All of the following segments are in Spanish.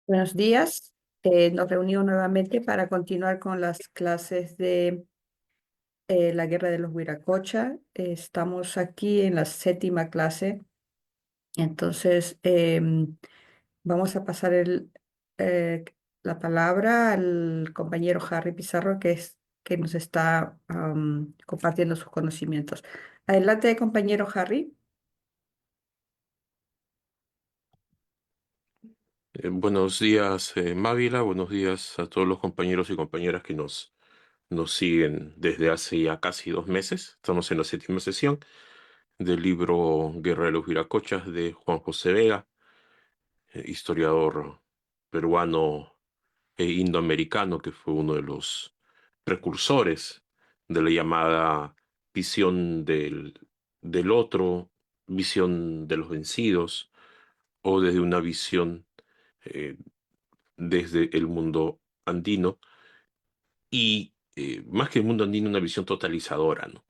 Buenos días. Nos reunimos nuevamente para continuar con las clases de la Guerra de los Huiracocha. Estamos aquí en la séptima clase. Entonces, vamos a pasar eh, la palabra al compañero Harry Pizarro, que nos está compartiendo sus conocimientos. Adelante, compañero Harry. Buenos días, Mávila. Buenos días a todos los compañeros y compañeras que nos siguen desde hace ya casi 2 meses. Estamos en la séptima sesión del libro Guerra de los Viracochas de Juan José Vega, historiador peruano e indoamericano que fue uno de los precursores de la llamada visión del otro, visión de los vencidos, o desde una visión eh, desde el mundo andino y más que el mundo andino, una visión totalizadora, ¿no?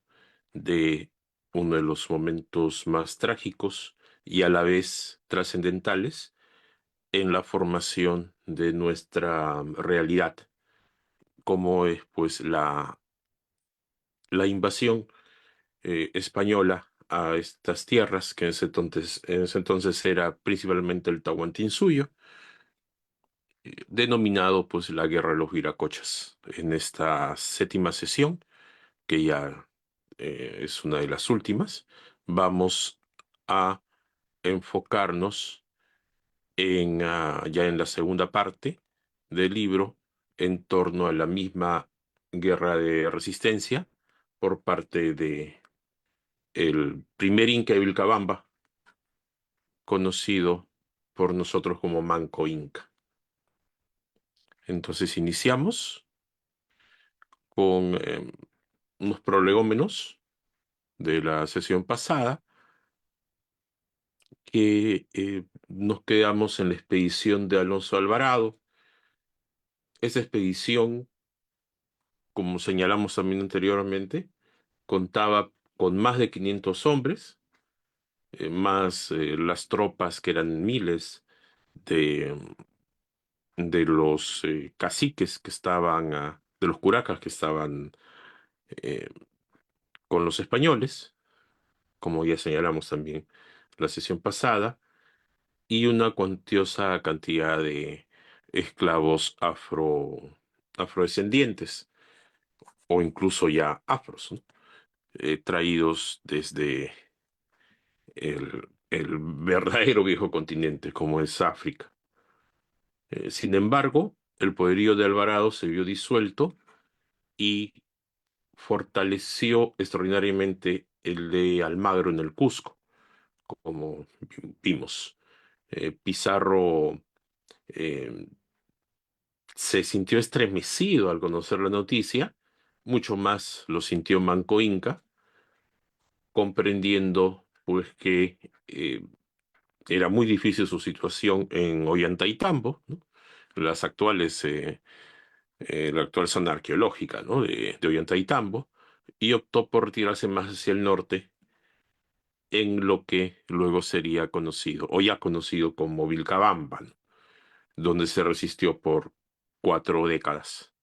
De uno de los momentos más trágicos y a la vez trascendentales en la formación de nuestra realidad, como es pues la invasión española a estas tierras, que en ese entonces era principalmente el Tahuantinsuyo, denominado pues la Guerra de los Viracochas. En esta séptima sesión, que ya es una de las últimas, vamos a enfocarnos ya en la segunda parte del libro en torno a la misma guerra de resistencia por parte de el primer Inca de Vilcabamba, conocido por nosotros como Manco Inca. Entonces iniciamos con unos prolegómenos de la sesión pasada, que nos quedamos en la expedición de Alonso Alvarado. Esa expedición, como señalamos también anteriormente, contaba con más de 500 hombres, más las tropas que eran miles de, de los caciques que estaban, de los curacas que estaban eh, con los españoles, como ya señalamos también la sesión pasada, y una cuantiosa cantidad de esclavos afrodescendientes o incluso ya afros, ¿no? Traídos desde el verdadero viejo continente como es África. Sin embargo, el poderío de Alvarado se vio disuelto y fortaleció extraordinariamente el de Almagro en el Cusco, como vimos. Pizarro eh, se sintió estremecido al conocer la noticia, mucho más lo sintió Manco Inca, comprendiendo pues que era muy difícil su situación en Ollantaytambo, ¿no? Las actuales, la actual zona arqueológica, ¿no? de Ollantaytambo, y optó por retirarse más hacia el norte en lo que luego sería conocido, o ya conocido como Vilcabamba, ¿no? Donde se resistió por 4 décadas.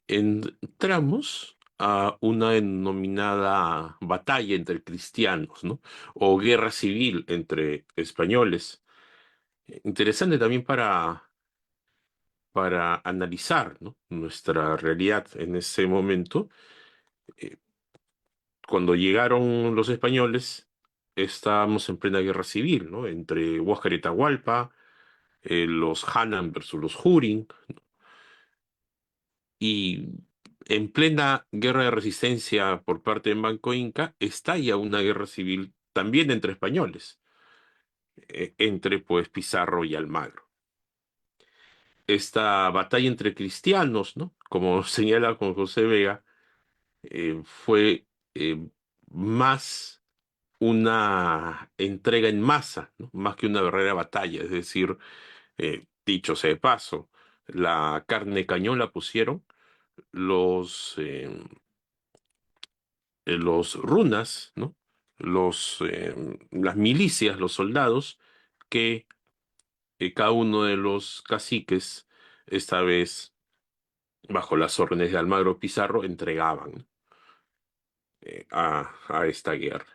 Entramos a una denominada batalla entre cristianos, ¿no? O guerra civil entre españoles. Interesante también para analizar, ¿no? Nuestra realidad en ese momento. Eh, Cuando llegaron los españoles, estábamos en plena guerra civil, ¿no? Entre Huáscar y Atahualpa, los Hanan versus los Hurin, y en plena guerra de resistencia por parte de Manco Inca, estalla una guerra civil también entre españoles, entre pues Pizarro y Almagro. Esta batalla entre cristianos, ¿no? Como señala con José Vega, fue eh, más una entrega en masa, ¿no? Más que una verdadera batalla. Es decir, dicho sea de paso, la carne de cañón la pusieron los runas, ¿no? Las milicias, los soldados que Cada uno de los caciques, esta vez bajo las órdenes de Almagro Pizarro, entregaban a esta guerra.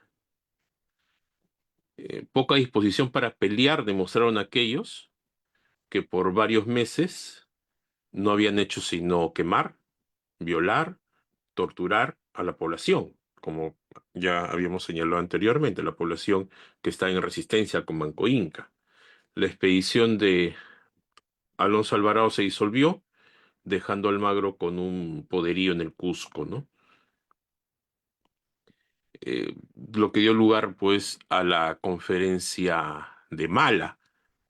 Poca disposición para pelear demostraron aquellos que por varios meses no habían hecho sino quemar, violar, torturar a la población, como ya habíamos señalado anteriormente, la población que está en resistencia con Manco Inca. La expedición de Alonso Alvarado se disolvió, dejando a Almagro con un poderío en el Cusco, ¿no? Lo que dio lugar, pues, a la conferencia de Mala,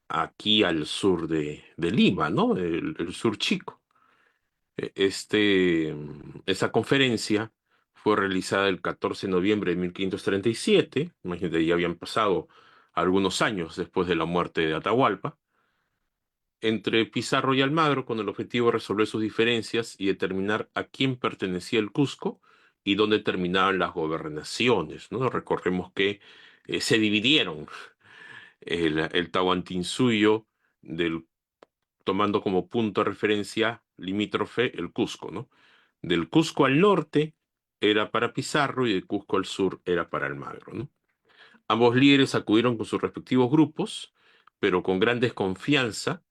aquí al sur de Lima, ¿no? El sur chico. Esa conferencia fue realizada el 14 de noviembre de 1537. Imagínate, ya habían pasado algunos años después de la muerte de Atahualpa, entre Pizarro y Almagro, con el objetivo de resolver sus diferencias y determinar a quién pertenecía el Cusco y dónde terminaban las gobernaciones, ¿no? Recordemos que se dividieron el Tahuantinsuyo del tomando como punto de referencia limítrofe el Cusco, ¿no? Del Cusco al norte era para Pizarro y del Cusco al sur era para Almagro, ¿no? Ambos líderes acudieron con sus respectivos grupos, pero con gran desconfianza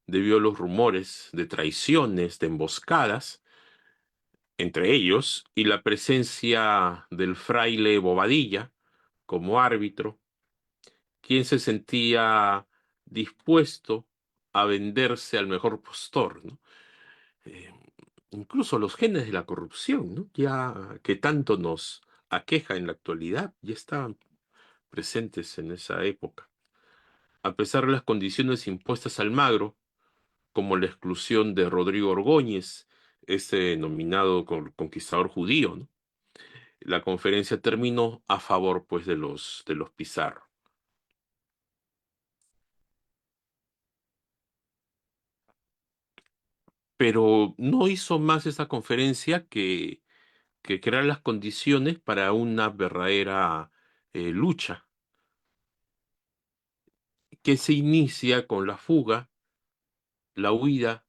debido a los rumores de traiciones, de emboscadas entre ellos y la presencia del fraile Bobadilla como árbitro, quien se sentía dispuesto a venderse al mejor postor, ¿no? eh, Incluso los genes de la corrupción, ¿no? Ya que tanto nos aqueja en la actualidad, ya estaban presentes en esa época. A pesar de las condiciones impuestas al Magro, como la exclusión de Rodrigo Orgóñez, este denominado conquistador judío, ¿no? La conferencia terminó a favor, pues, de los Pizarro. Pero no hizo más esa conferencia que crear las condiciones para una verdadera lucha que se inicia con la fuga, la huida,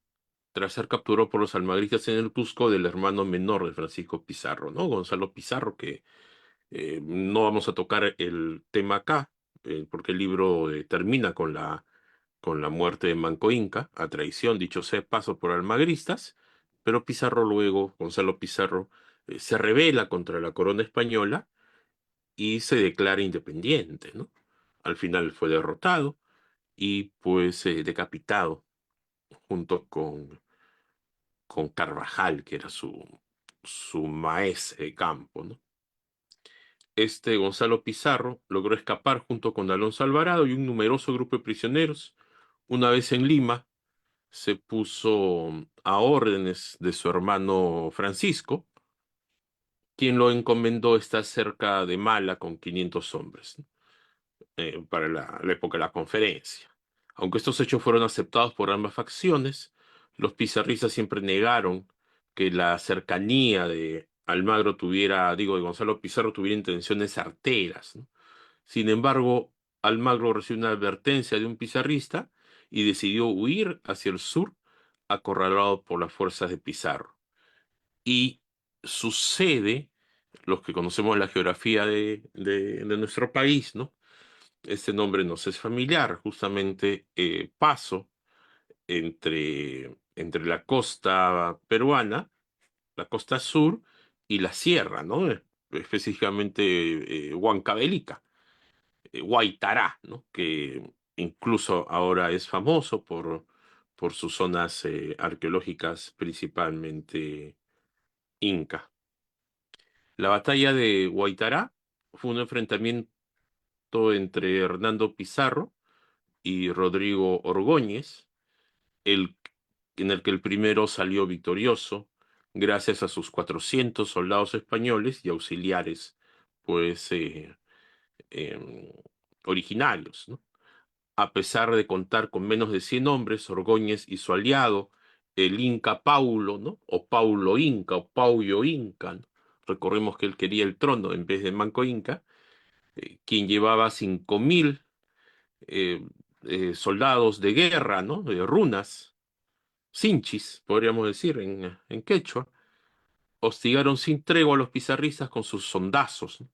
tras ser capturado por los almagristas en el Cusco del hermano menor de Francisco Pizarro, ¿no? Gonzalo Pizarro, que no vamos a tocar el tema acá, porque el libro termina con la muerte de Manco Inca, a traición, dicho sea de paso, por almagristas, pero Pizarro luego, Gonzalo Pizarro, se rebela contra la corona española y se declara independiente, ¿no? Al final fue derrotado y pues decapitado junto con Carvajal, que era su maestre de campo, ¿no? Este Gonzalo Pizarro logró escapar junto con Alonso Alvarado y un numeroso grupo de prisioneros. Una vez en Lima, se puso a órdenes de su hermano Francisco, quien lo encomendó estar cerca de Mala con 500 hombres, ¿no? Para la época de la conferencia. Aunque estos hechos fueron aceptados por ambas facciones, los pizarristas siempre negaron que la cercanía de Almagro tuviera, digo, de Gonzalo Pizarro tuviera intenciones arteras, ¿no? Sin embargo, Almagro recibió una advertencia de un pizarrista y decidió huir hacia el sur, acorralado por las fuerzas de Pizarro. Y sucede, los que conocemos la geografía de nuestro país, ¿no? Este nombre nos es familiar, justamente paso entre la costa peruana, la costa sur y la sierra, ¿no? Específicamente Huancavelica, Huaytará, ¿no? Que incluso ahora es famoso por sus zonas arqueológicas, principalmente inca. La batalla de Huaytará fue un enfrentamiento entre Hernando Pizarro y Rodrigo Orgóñez, el, en el que el primero salió victorioso gracias a sus 400 soldados españoles y auxiliares, pues, eh, originarios, ¿no? A pesar de contar con menos de 100 hombres, Orgóñez y su aliado, el Inca Paulo, ¿no? O Paulo Inca, o Paulo Inca, ¿no? Recordemos que él quería el trono en vez de Manco Inca, quien llevaba 5.000 soldados de guerra, ¿no? De runas, sinchis, podríamos decir en quechua, hostigaron sin tregua a los pizarristas con sus sondazos, ¿no?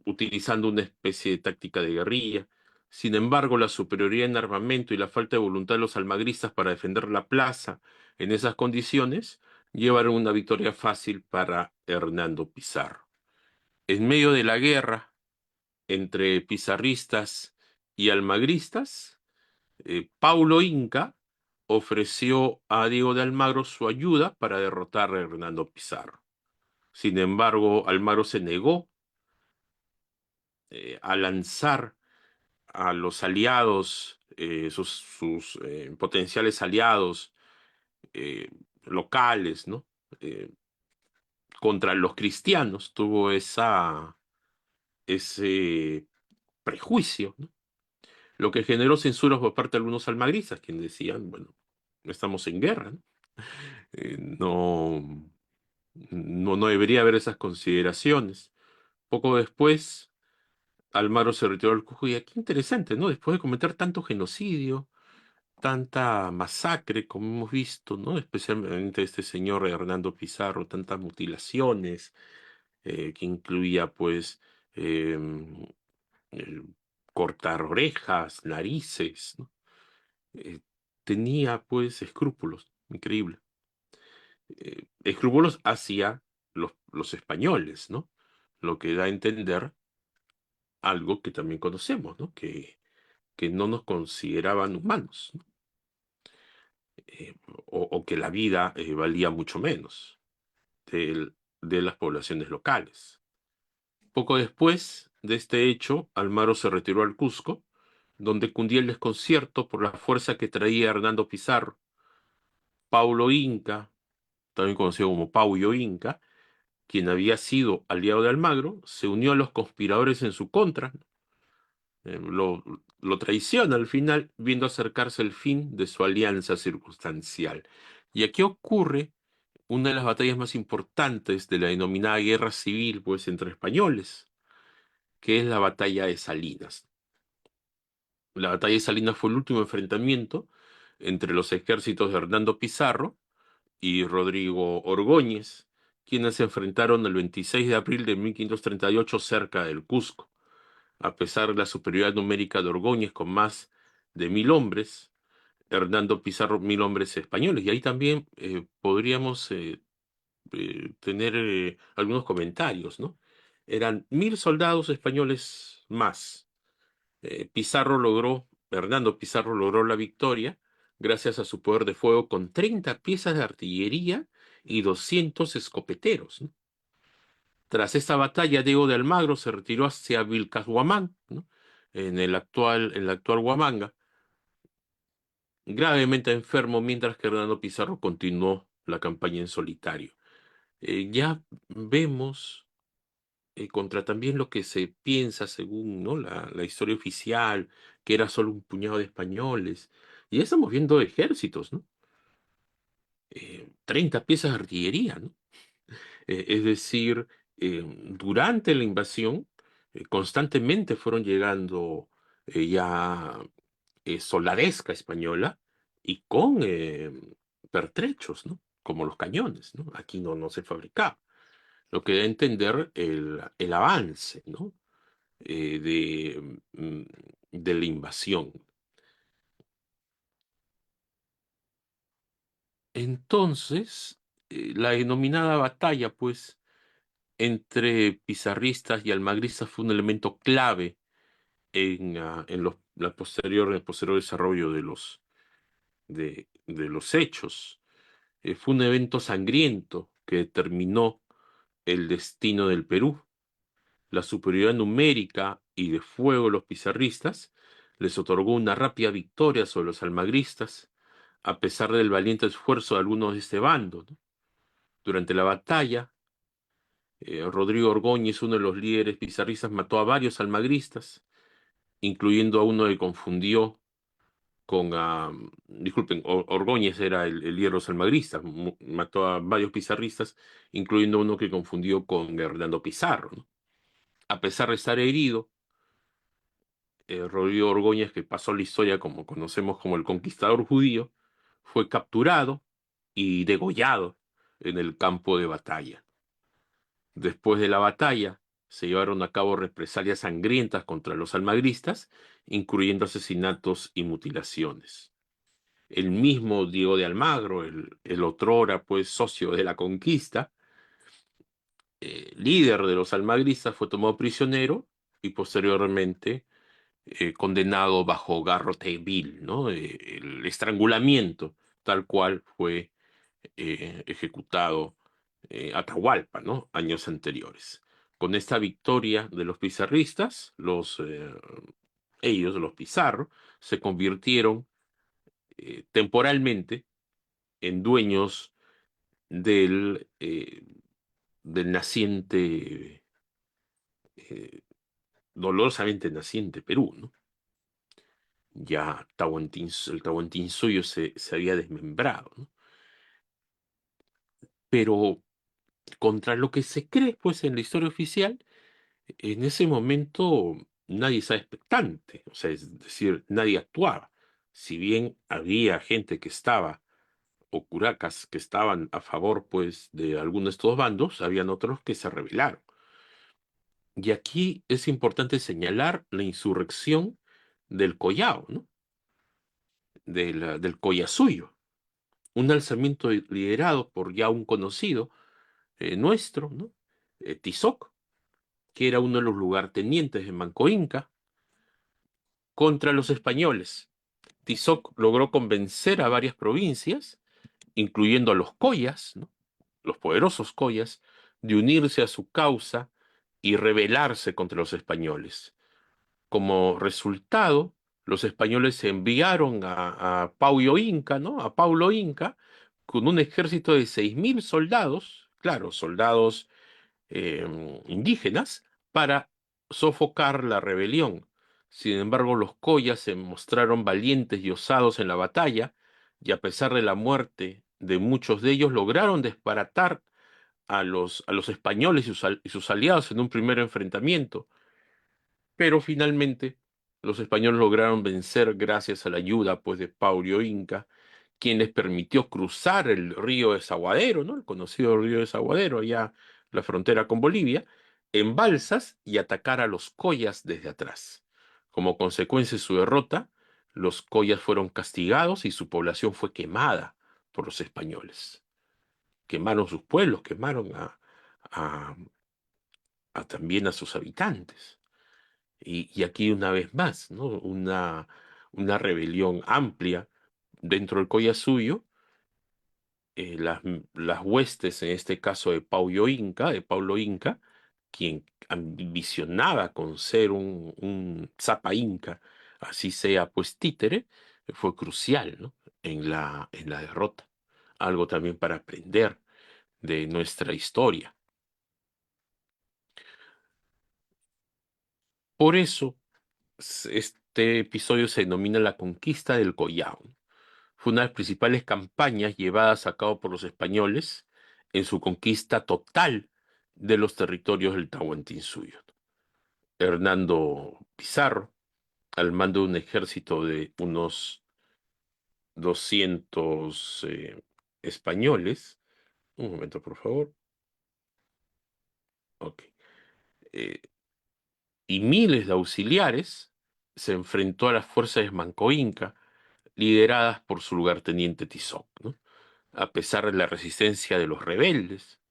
Utilizando una especie de táctica de guerrilla. Sin embargo, la superioridad en armamento y la falta de voluntad de los almagristas para defender la plaza en esas condiciones llevaron una victoria fácil para Hernando Pizarro. En medio de la guerra entre pizarristas y almagristas, Paulo Inca ofreció a Diego de Almagro su ayuda para derrotar a Hernando Pizarro. Sin embargo, Almagro se negó a lanzar a los aliados, sus potenciales aliados eh, locales, ¿no? Eh, contra los cristianos, tuvo ese prejuicio, ¿no? Lo que generó censuras por parte de algunos almagristas, quienes decían, bueno, estamos en guerra, ¿no? No, no debería haber esas consideraciones. Poco después, Almagro se retiró del Cusco y aquí interesante, ¿no? Después de cometer tanto genocidio, tanta masacre como hemos visto, ¿no? Especialmente este señor Hernando Pizarro, tantas mutilaciones, que incluía pues eh, eh, cortar orejas, narices, ¿no? Eh, tenía pues escrúpulos, increíble. Escrúpulos hacia los españoles, ¿no? Lo que da a entender algo que también conocemos, ¿no? Que no nos consideraban humanos, ¿no? Eh, o que la vida valía mucho menos de las poblaciones locales. Poco después de este hecho, Almagro se retiró al Cusco, donde cundía el desconcierto por la fuerza que traía Hernando Pizarro. Paulo Inca, también conocido como Paulo Inca, quien había sido aliado de Almagro, se unió a los conspiradores en su contra. Lo traiciona al final, viendo acercarse el fin de su alianza circunstancial. Y aquí ocurre una de las batallas más importantes de la denominada guerra civil, pues, entre españoles, que es la batalla de Salinas. La batalla de Salinas fue el último enfrentamiento entre los ejércitos de Hernando Pizarro y Rodrigo Ordóñez, quienes se enfrentaron el 26 de abril de 1538 cerca del Cusco. A pesar de la superioridad numérica de Ordóñez con más de 1000 hombres, Hernando Pizarro 1000 hombres españoles. Y ahí también podríamos tener algunos comentarios, ¿no? Eran 1000 soldados españoles más. Hernando Pizarro logró la victoria gracias a su poder de fuego con 30 piezas de artillería y 200 escopeteros, ¿no? Tras esta batalla, Diego de Almagro se retiró hacia Vilcashuamán, ¿no? En la actual Huamanga, gravemente enfermo, mientras que Hernando Pizarro continuó la campaña en solitario. Ya vemos contra también lo que se piensa según, ¿no? La historia oficial, que era solo un puñado de españoles. Y ya estamos viendo ejércitos, ¿no? 30 piezas de artillería, ¿no? Es decir, durante la invasión, constantemente fueron llegando ya soldadesca española y con pertrechos, ¿no? Como los cañones, ¿no? Aquí no se fabricaba. Lo que da a entender el avance, ¿no? De la invasión. Entonces, la denominada batalla, pues, entre pizarristas y almagristas fue un elemento clave el posterior desarrollo de los hechos. Fue un evento sangriento que determinó el destino del Perú. La superioridad numérica y de fuego de los pizarristas les otorgó una rápida victoria sobre los almagristas, a pesar del valiente esfuerzo de algunos de este bando, ¿no? Durante la batalla, Rodrigo Ordóñez, uno de los líderes pizarristas, mató a varios almagristas, incluyendo a uno que confundió disculpen, Ordóñez era el líder de los almagristas, mató a varios pizarristas, incluyendo uno que confundió con Hernando Pizarro, ¿no? A pesar de estar herido, Rodrigo Ordóñez, que pasó a la historia como conocemos como el conquistador judío, fue capturado y degollado en el campo de batalla. Después de la batalla, se llevaron a cabo represalias sangrientas contra los almagristas, incluyendo asesinatos y mutilaciones. El mismo Diego de Almagro, el otrora pues socio de la conquista, líder de los almagristas, fue tomado prisionero y posteriormente condenado bajo garrote vil, ¿no? El estrangulamiento, tal cual fue ejecutado Atahualpa, ¿no? Años anteriores. Con esta victoria de los pizarristas, ellos, los Pizarro, se convirtieron temporalmente en dueños del naciente, eh, dolorosamente naciente Perú, ¿no? Ya el Tahuantinsuyo se había desmembrado, ¿no? Pero contra lo que se cree, pues, en la historia oficial, en ese momento nadie estaba expectante, o sea, es decir, nadie actuaba. Si bien había gente que estaba, o curacas que estaban a favor, pues, de alguno de estos bandos, habían otros que se rebelaron. Y aquí es importante señalar la insurrección del Collao, ¿no? Del Collasuyo, un alzamiento liderado por ya un conocido nuestro, ¿no? Tizoc, que era uno de los lugartenientes de Manco Inca, contra los españoles. Tizoc logró convencer a varias provincias, incluyendo a los collas, ¿no? Los poderosos collas, de unirse a su causa y rebelarse contra los españoles. Como resultado, los españoles enviaron a Paulo Inca, ¿no? A Paulo Inca, con un ejército de 6.000 soldados, claro, soldados indígenas, para sofocar la rebelión. Sin embargo, los collas se mostraron valientes y osados en la batalla, y a pesar de la muerte de muchos de ellos, lograron desbaratar a los españoles y sus aliados en un primer enfrentamiento. Pero finalmente los españoles lograron vencer gracias a la ayuda pues de Paulo Inca, quien les permitió cruzar el río Desaguadero, ¿no? El conocido río Desaguadero, allá la frontera con Bolivia, en balsas y atacar a los collas desde atrás. Como consecuencia de su derrota, los collas fueron castigados y su población fue quemada por los españoles. Quemaron sus pueblos, quemaron a- también a sus habitantes. Y aquí una vez más, ¿no? Una rebelión amplia dentro del Collasuyo, las huestes, en este caso de Paulo Inca, quien ambicionaba con ser un Zapa Inca, así sea pues títere, fue crucial, ¿no? En la derrota. Algo también para aprender de nuestra historia. Por eso, este episodio se denomina La Conquista del Collao. Fue una de las principales campañas llevadas a cabo por los españoles en su conquista total de los territorios del Tahuantinsuyo. Hernando Pizarro, al mando de un ejército de unos 200 españoles, un momento por favor, ok, eh, y miles de auxiliares, se enfrentó a las fuerzas de Manco Inca, lideradas por su lugarteniente Tizoc, ¿no? A pesar de la resistencia de los rebeldes,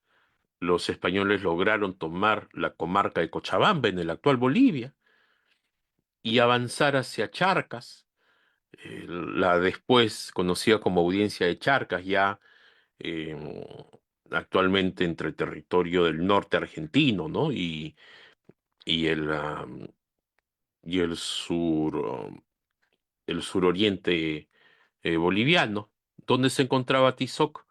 los españoles lograron tomar la comarca de Cochabamba en el actual Bolivia y avanzar hacia Charcas, la después conocida como Audiencia de Charcas, ya eh, actualmente entre el territorio del norte argentino, ¿no? Y el sur, el suroriente boliviano, donde se encontraba Tizoc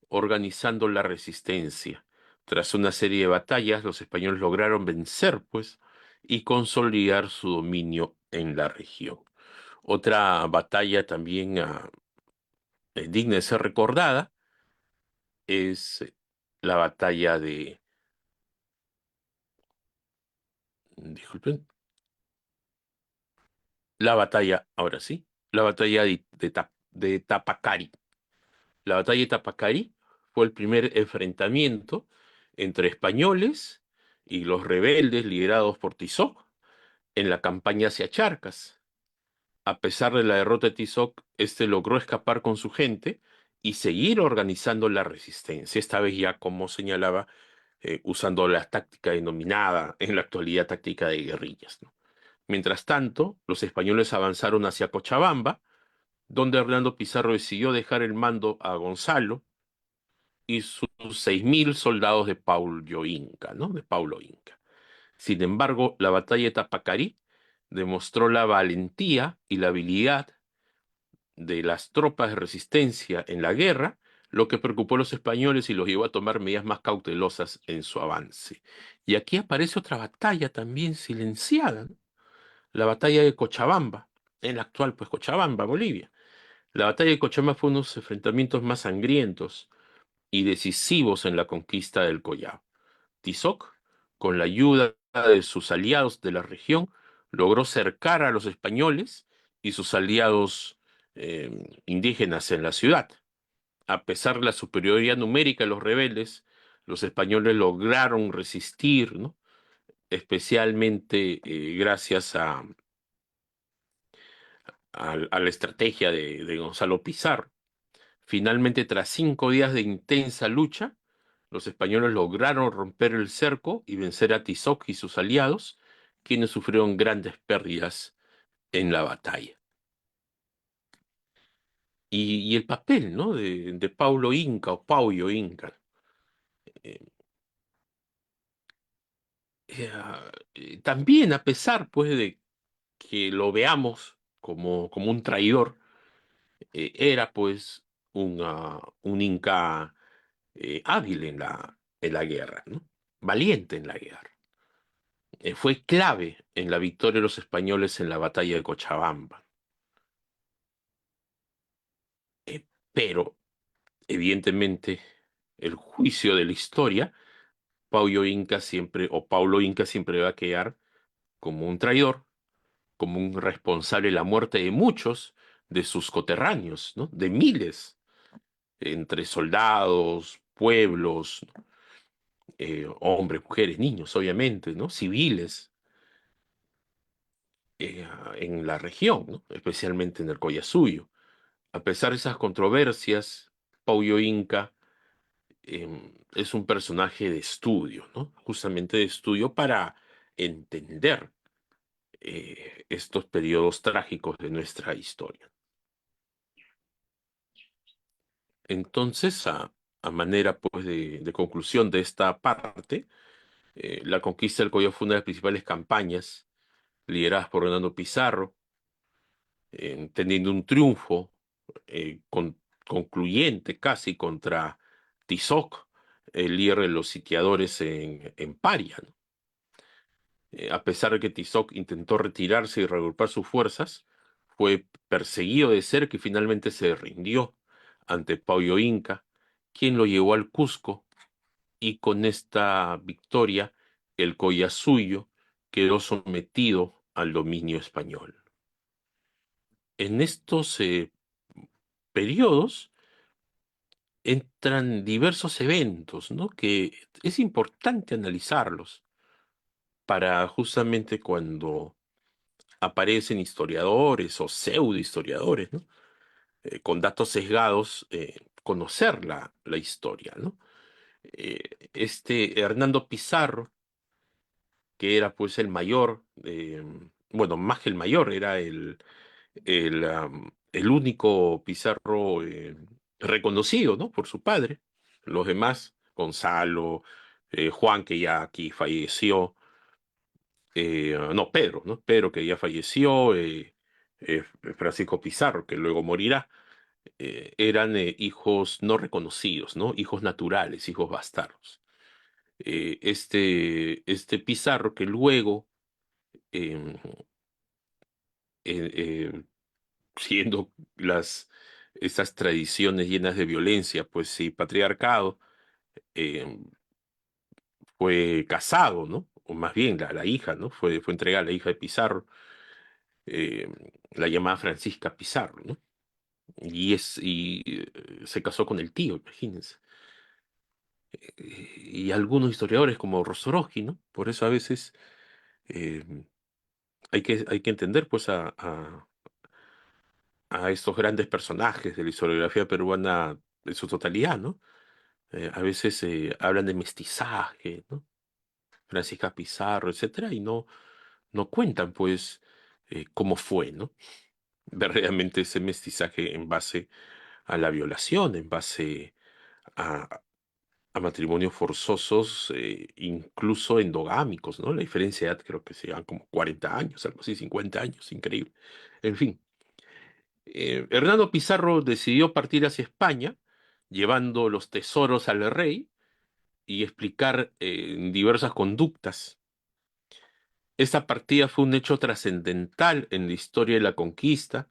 organizando la resistencia. Tras una serie de batallas, los españoles lograron vencer, pues, y consolidar su dominio en la región. Otra batalla también digna de ser recordada es la batalla disculpen, La batalla, ahora sí, la batalla de Tapacari. La batalla de Tapacari fue el primer enfrentamiento entre españoles y los rebeldes liderados por Tizoc en la campaña hacia Charcas. A pesar de la derrota de Tizoc, este logró escapar con su gente y seguir organizando la resistencia, esta vez ya, como señalaba, usando la táctica denominada en la actualidad táctica de guerrillas, ¿no? Mientras tanto, los españoles avanzaron hacia Cochabamba, donde Hernando Pizarro decidió dejar el mando a Gonzalo y sus 6.000 soldados de Paulo Inca, ¿no? De Paulo Inca. Sin embargo, la batalla de Tapacarí demostró la valentía y la habilidad de las tropas de resistencia en la guerra, lo que preocupó a los españoles y los llevó a tomar medidas más cautelosas en su avance. Y aquí aparece otra batalla también silenciada, ¿no? La batalla de Cochabamba, en la actual, pues, Cochabamba, Bolivia. La batalla de Cochabamba fue uno de los enfrentamientos más sangrientos y decisivos en la conquista del Collao. Tizoc, con la ayuda de sus aliados de la región, logró cercar a los españoles y sus aliados indígenas en la ciudad. A pesar de la superioridad numérica de los rebeldes, los españoles lograron resistir, ¿no? Especialmente gracias a la estrategia de Gonzalo Pizarro. Finalmente, tras 5 días de intensa lucha, los españoles lograron romper el cerco y vencer a Tizoc y sus aliados, quienes sufrieron grandes pérdidas en la batalla. Y el papel, ¿no? de Paulo Inca o Paulo Inca. Eh, También, a pesar, pues, de que lo veamos como un traidor, era, pues, un Inca hábil en la guerra, ¿no? Valiente en la guerra. Fue clave en la victoria de los españoles en la batalla de Cochabamba. Pero, evidentemente, el juicio de la historia, Paulo Inca siempre va a quedar como un traidor, como un responsable de la muerte de muchos de sus coterráneos, ¿no? De miles, entre soldados, pueblos, ¿no? Hombres, mujeres, niños, obviamente, ¿no? Civiles, en la región, ¿no? Especialmente en el Collasuyo. A pesar de esas controversias, Paulo Inca es un personaje de estudio, ¿no? Justamente de estudio para entender estos periodos trágicos de nuestra historia. Entonces, a manera, pues, de conclusión de esta parte, la conquista del Collao fue una de las principales campañas lideradas por Hernando Pizarro, teniendo un triunfo concluyente casi contra Tizoc, el líder de los sitiadores en Paria, ¿no? A pesar de que Tizoc intentó retirarse y reagrupar sus fuerzas, fue perseguido de cerca y finalmente se rindió ante Paulo Inca, quien lo llevó al Cusco, y con esta victoria el Collasuyo quedó sometido al dominio español. En estos periodos entran diversos eventos, ¿no? Que es importante analizarlos para, justamente, cuando aparecen historiadores o pseudo historiadores, ¿no? Con datos sesgados, conocer la historia, ¿no? Este Hernando Pizarro, que era, pues, el mayor, bueno, más que el mayor, era el único Pizarro reconocido, ¿no? Por su padre. Los demás, Gonzalo, Juan, que ya aquí falleció, no, Pedro, ¿no? Pedro, que ya falleció, Francisco Pizarro, que luego morirá, eran hijos no reconocidos, ¿no? Hijos naturales, hijos bastardos. Este Pizarro, que luego, eh, eh, siendo estas tradiciones llenas de violencia, pues sí, patriarcado, eh, fue casado, ¿no? O más bien la hija, ¿no? Fue entregada la hija de Pizarro, eh, la llamada Francisca Pizarro, ¿no? Y se casó con el tío, imagínense. Y algunos historiadores como Rosorowski, ¿no? Por eso a veces eh, hay que entender pues a estos grandes personajes de la historiografía peruana en su totalidad, ¿no? A veces hablan de mestizaje, ¿no? Francisca Pizarro, etcétera, y no cuentan pues cómo fue, ¿no? Verdaderamente ese mestizaje en base a la violación, en base a, a matrimonios forzosos, incluso endogámicos, ¿no? La diferencia de edad creo que se llevan como 40 años, algo así, 50 años, increíble. En fin, Hernando Pizarro decidió partir hacia España, llevando los tesoros al rey y explicar diversas conductas. Esta partida fue un hecho trascendental en la historia de la conquista,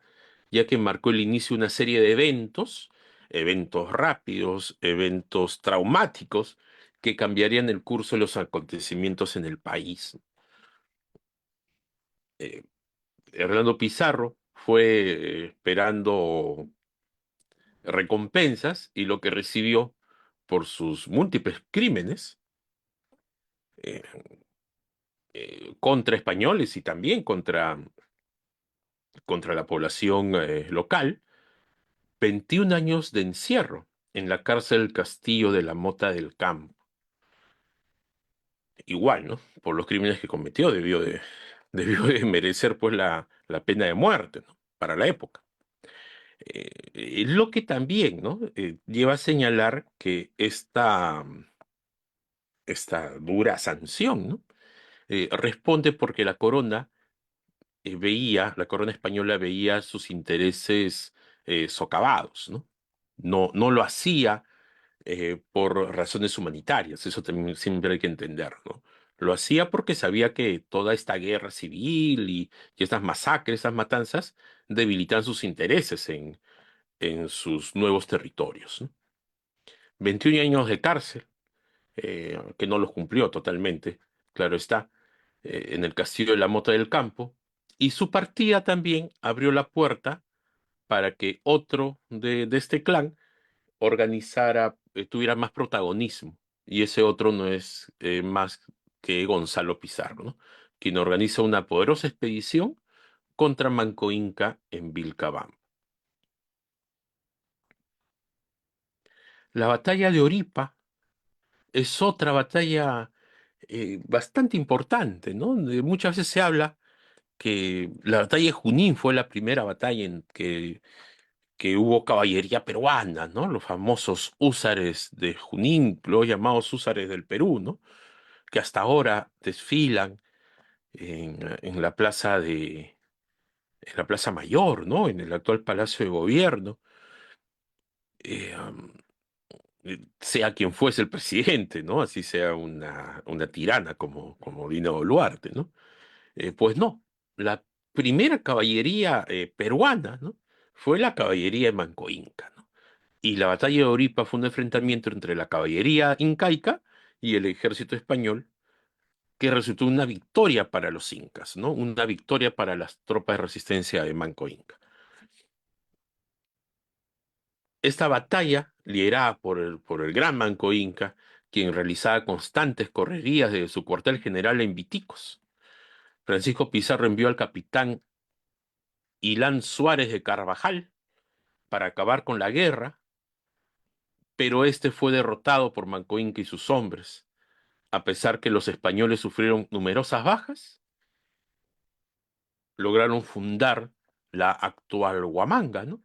ya que marcó el inicio de una serie de eventos, eventos rápidos, eventos traumáticos, que cambiarían el curso de los acontecimientos en el país. Eh, Hernando Pizarro fue esperando recompensas y lo que recibió por sus múltiples crímenes eh, contra españoles y también contra la población local, 21 años de encierro en la cárcel del Castillo de la Mota del Campo. Igual, ¿no? Por los crímenes que cometió, debió de merecer pues la pena de muerte, ¿no? Para la época. Lo que también, ¿no? Lleva a señalar que esta dura sanción, ¿no? Responde porque la corona española veía sus intereses socavados, ¿no? No lo hacía por razones humanitarias, eso también siempre hay que entender, ¿no? Lo hacía porque sabía que toda esta guerra civil y estas masacres, estas matanzas, debilitan sus intereses en sus nuevos territorios, ¿no? 21 años de cárcel, que no los cumplió totalmente, claro está, en el castillo de la Mota del Campo, y su partida también abrió la puerta para que otro de este clan organizara, tuviera más protagonismo. Y ese otro no es más que Gonzalo Pizarro, ¿no? Quien organiza una poderosa expedición contra Manco Inca en Vilcabamba. La batalla de Oripa es otra batalla bastante importante, ¿no? Muchas veces se habla que la batalla de Junín fue la primera batalla en que hubo caballería peruana, ¿no? Los famosos húsares de Junín, los llamados húsares del Perú, ¿no? Que hasta ahora desfilan en la en la Plaza Mayor, ¿no? En el actual Palacio de Gobierno, eh, um, sea quien fuese el presidente, ¿no? Así sea una tirana como Dina Boluarte, ¿no? Pues no, la primera caballería peruana, ¿no? Fue la caballería de Manco Inca, ¿no? Y la batalla de Oripa fue un enfrentamiento entre la caballería incaica y el ejército español que resultó una victoria para los incas, ¿no? Una victoria para las tropas de resistencia de Manco Inca. Esta batalla, liderada por el gran Manco Inca, quien realizaba constantes correrías desde su cuartel general en Viticos, Francisco Pizarro envió al capitán Ilán Suárez de Carvajal para acabar con la guerra, pero este fue derrotado por Manco Inca y sus hombres. A pesar que los españoles sufrieron numerosas bajas, lograron fundar la actual Huamanga, ¿no?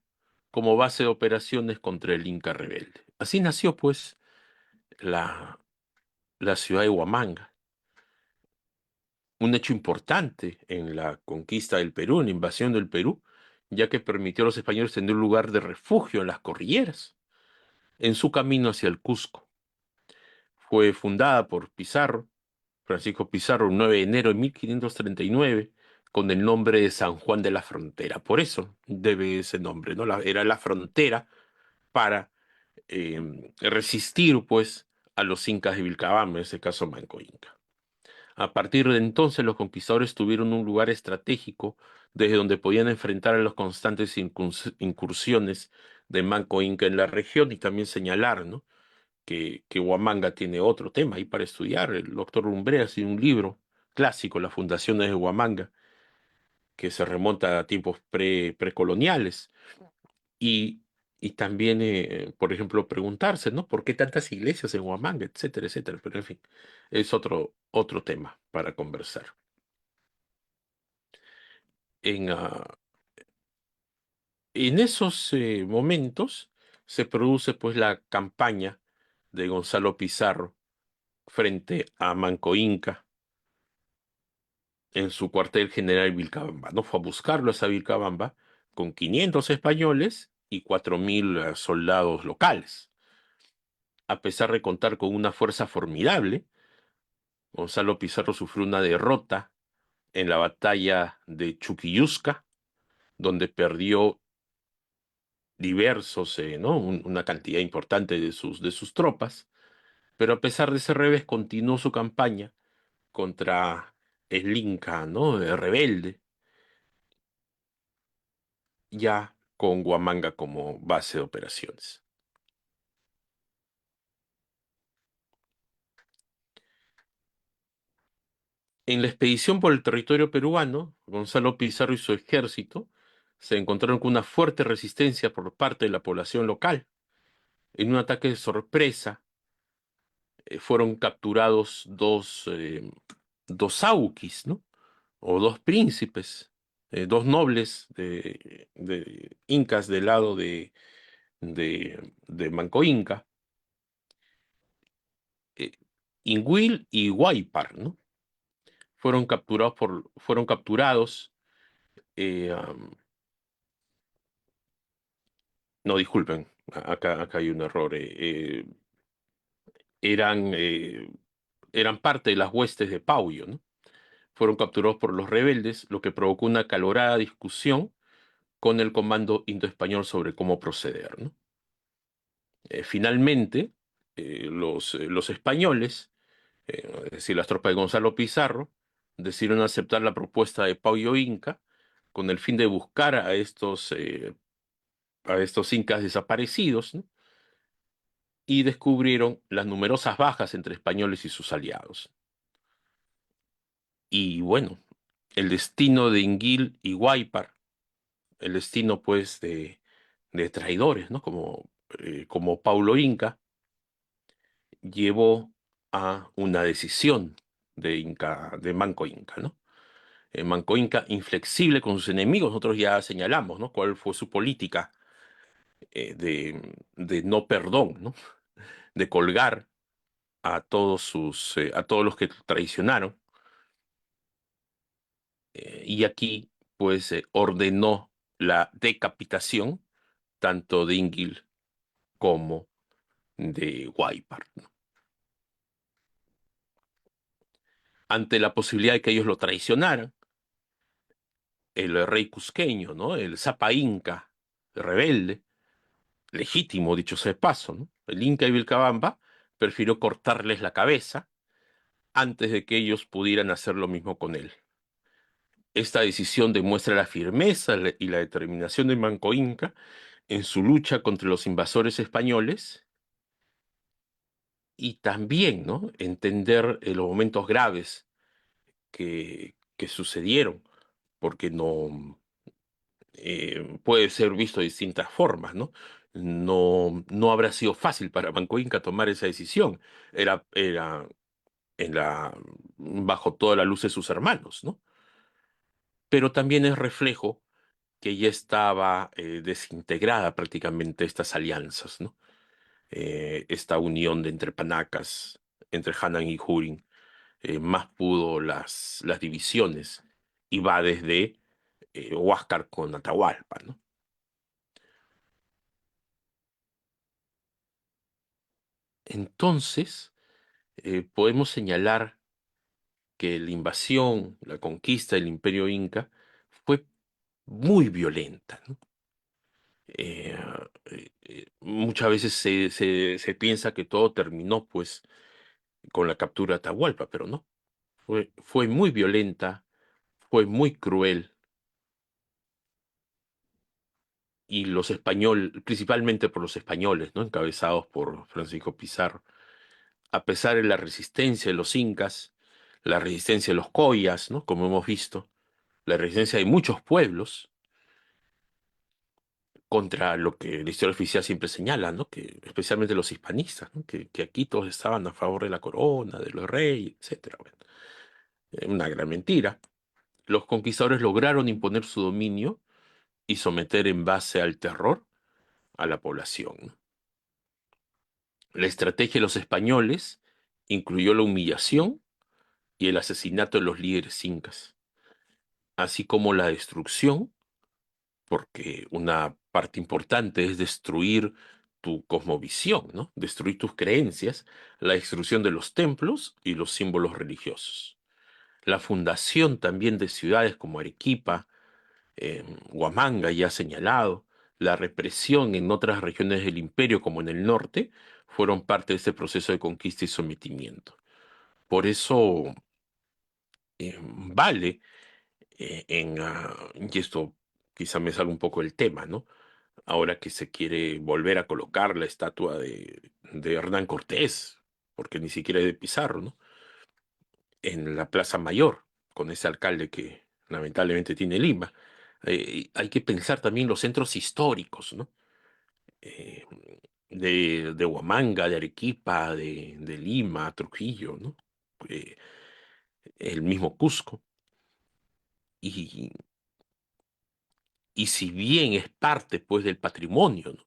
Como base de operaciones contra el Inca rebelde. Así nació, pues, la, la ciudad de Huamanga, un hecho importante en la conquista del Perú, en la invasión del Perú, ya que permitió a los españoles tener un lugar de refugio en las cordilleras, en su camino hacia el Cusco. Fue fundada por Pizarro, Francisco Pizarro, el 9 de enero de 1539, con el nombre de San Juan de la Frontera. Por eso debe ese nombre, ¿no? Era la frontera para resistir, pues, a los incas de Vilcabamba, en este caso Manco Inca. A partir de entonces, los conquistadores tuvieron un lugar estratégico desde donde podían enfrentar a las constantes incursiones de Manco Inca en la región y también señalar, ¿no? que Huamanga tiene otro tema ahí para estudiar. El doctor Lumbreras tiene un libro clásico, Las fundaciones de Huamanga, que se remonta a tiempos precoloniales. Y, y también, por ejemplo, preguntarse, ¿no? ¿Por qué tantas iglesias en Huamanga, etcétera, etcétera? Pero en fin, es otro tema para conversar. En, en esos momentos se produce pues la campaña de Gonzalo Pizarro frente a Manco Inca en su cuartel general en Vilcabamba. No fue a buscarlo a Vilcabamba con 500 españoles y 4.000 soldados locales. A pesar de contar con una fuerza formidable, Gonzalo Pizarro sufrió una derrota en la batalla de Chuquillusca, donde perdió diversos, ¿no? Una cantidad importante de sus tropas, pero a pesar de ese revés continuó su campaña contra el Inca, ¿no? El rebelde, ya con Huamanga como base de operaciones. En la expedición por el territorio peruano, Gonzalo Pizarro y su ejército se encontraron con una fuerte resistencia por parte de la población local. En un ataque de sorpresa, fueron capturados dos auquis, ¿no? O dos príncipes, dos nobles de incas del lado de Manco Inca, eh, Inguil y Huaypar, ¿no? Fueron capturados, eh, um, no, disculpen, acá hay un error. Eran, eran parte de las huestes de Pauyo, ¿no? Fueron capturados por los rebeldes, lo que provocó una acalorada discusión con el comando indo-español sobre cómo proceder, ¿no? Finalmente, los españoles, es decir, las tropas de Gonzalo Pizarro, decidieron aceptar la propuesta de Pauyo Inca con el fin de buscar a estos incas desaparecidos, ¿no? Y descubrieron las numerosas bajas entre españoles y sus aliados. Y bueno, el destino de Inguil y Huaypar, el destino pues de traidores, ¿no? Como Paulo Inca, llevó a una decisión de Manco Inca, ¿no? Manco Inca, inflexible con sus enemigos, nosotros ya señalamos, ¿no? Cuál fue su política de no perdón, ¿no? De colgar a todos los que traicionaron. Y aquí, pues, ordenó la decapitación tanto de Ingil como de Huaypar, ¿no? Ante la posibilidad de que ellos lo traicionaran, el rey cusqueño, ¿no? El Zapa Inca rebelde, legítimo, dicho sea de paso, ¿no? El Inca de Vilcabamba prefirió cortarles la cabeza antes de que ellos pudieran hacer lo mismo con él. Esta decisión demuestra la firmeza y la determinación de Manco Inca en su lucha contra los invasores españoles y también, ¿no? Entender los momentos graves que sucedieron, porque no puede ser visto de distintas formas, ¿no? No habrá sido fácil para Manco Inca tomar esa decisión. Era bajo toda la luz de sus hermanos, ¿no? Pero también es reflejo que ya estaba desintegrada prácticamente estas alianzas, ¿no? Esta unión de entre panacas, entre Hanan y Hurin, más pudo las divisiones y va desde Huáscar con Atahualpa, ¿no? Entonces, podemos señalar que la invasión, la conquista del Imperio Inca fue muy violenta, ¿no? Eh, Muchas veces se piensa que todo terminó pues con la captura de Atahualpa, pero no. fue muy violenta, fue muy cruel, y los españoles, principalmente por los españoles, ¿no? Encabezados por Francisco Pizarro, a pesar de la resistencia de los incas, la resistencia de los collas, ¿no? Como hemos visto, la resistencia de muchos pueblos contra lo que la historia oficial siempre señala, ¿no? Que especialmente los hispanistas, ¿no? Que aquí todos estaban a favor de la corona, de los reyes, etcétera. Bueno, una gran mentira. Los conquistadores lograron imponer su dominio y someter en base al terror a la población, ¿no? La estrategia de los españoles incluyó la humillación y el asesinato de los líderes incas, así como la destrucción, porque una parte importante es destruir tu cosmovisión, ¿no? Destruir tus creencias, la destrucción de los templos y los símbolos religiosos. La fundación también de ciudades como Arequipa, Huamanga, ya señalado, la represión en otras regiones del imperio como en el norte, fueron parte de este proceso de conquista y sometimiento. Por eso vale y esto quizá me salga un poco del tema, ¿no? Ahora que se quiere volver a colocar la estatua de Hernán Cortés, porque ni siquiera es de Pizarro, ¿no? En la Plaza Mayor, con ese alcalde que lamentablemente tiene Lima. Hay que pensar también los centros históricos, ¿no? Eh, de Huamanga, de Arequipa, de Lima, Trujillo, ¿no? Eh, el mismo Cusco. Y, y si bien es parte, pues, del patrimonio, ¿no?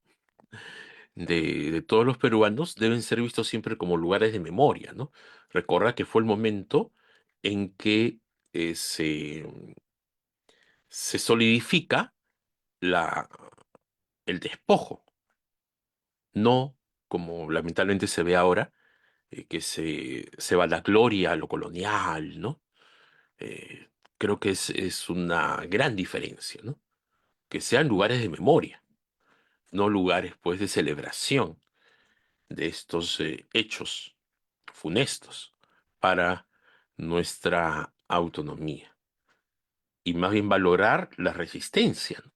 de todos los peruanos, deben ser vistos siempre como lugares de memoria, ¿no? Recuerda que fue el momento en que se solidifica la, el despojo, no como lamentablemente se ve ahora, que se va la gloria a lo colonial, ¿no? Eh, Creo que es una gran diferencia, ¿no? Que sean lugares de memoria, no lugares, pues, de celebración de estos hechos funestos para nuestra autonomía, y más bien valorar la resistencia, ¿no?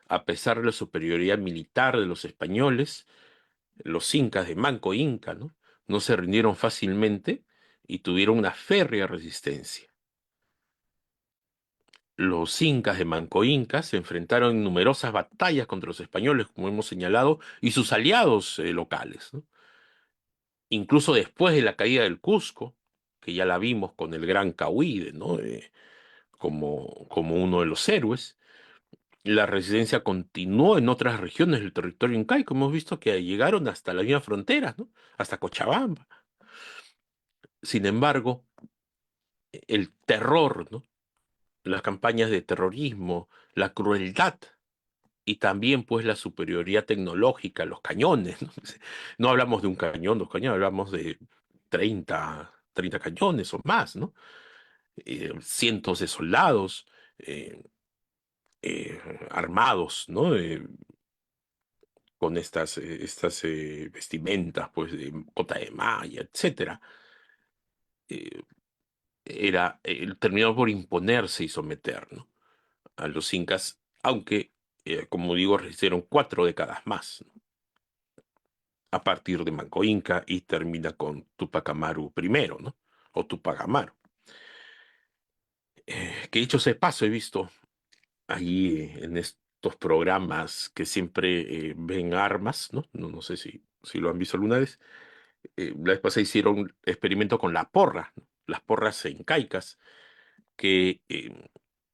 A pesar de la superioridad militar de los españoles, los incas de Manco Inca, ¿no? No se rindieron fácilmente y tuvieron una férrea resistencia. Los incas de Manco Inca se enfrentaron en numerosas batallas contra los españoles, como hemos señalado, y sus aliados locales, ¿no? Incluso después de la caída del Cusco, que ya la vimos con el gran Cahuide, ¿no? Como uno de los héroes. La resistencia continuó en otras regiones del territorio incaico. Hemos visto que llegaron hasta las mismas fronteras, ¿no? Hasta Cochabamba. Sin embargo, el terror, ¿no? Las campañas de terrorismo, la crueldad y también, pues, la superioridad tecnológica, los cañones, ¿no? No hablamos de un cañón, dos cañones, hablamos de 30 cañones o más, ¿no? Cientos de soldados eh, eh, armados, ¿no? Con estas vestimentas, pues, de cota de malla, etcétera. Eh, Terminó por imponerse y someter, ¿no? A los incas, aunque, como digo, resistieron 4 décadas más, ¿no? A partir de Manco Inca, y termina con Tupac Amaru primero, ¿no? O Tupac Amaru. Que dicho sea de paso, he visto allí en estos programas que siempre ven armas, ¿no? No sé si lo han visto alguna vez. La vez pasada hicieron un experimento con la porra, ¿no? Las porras incaicas, que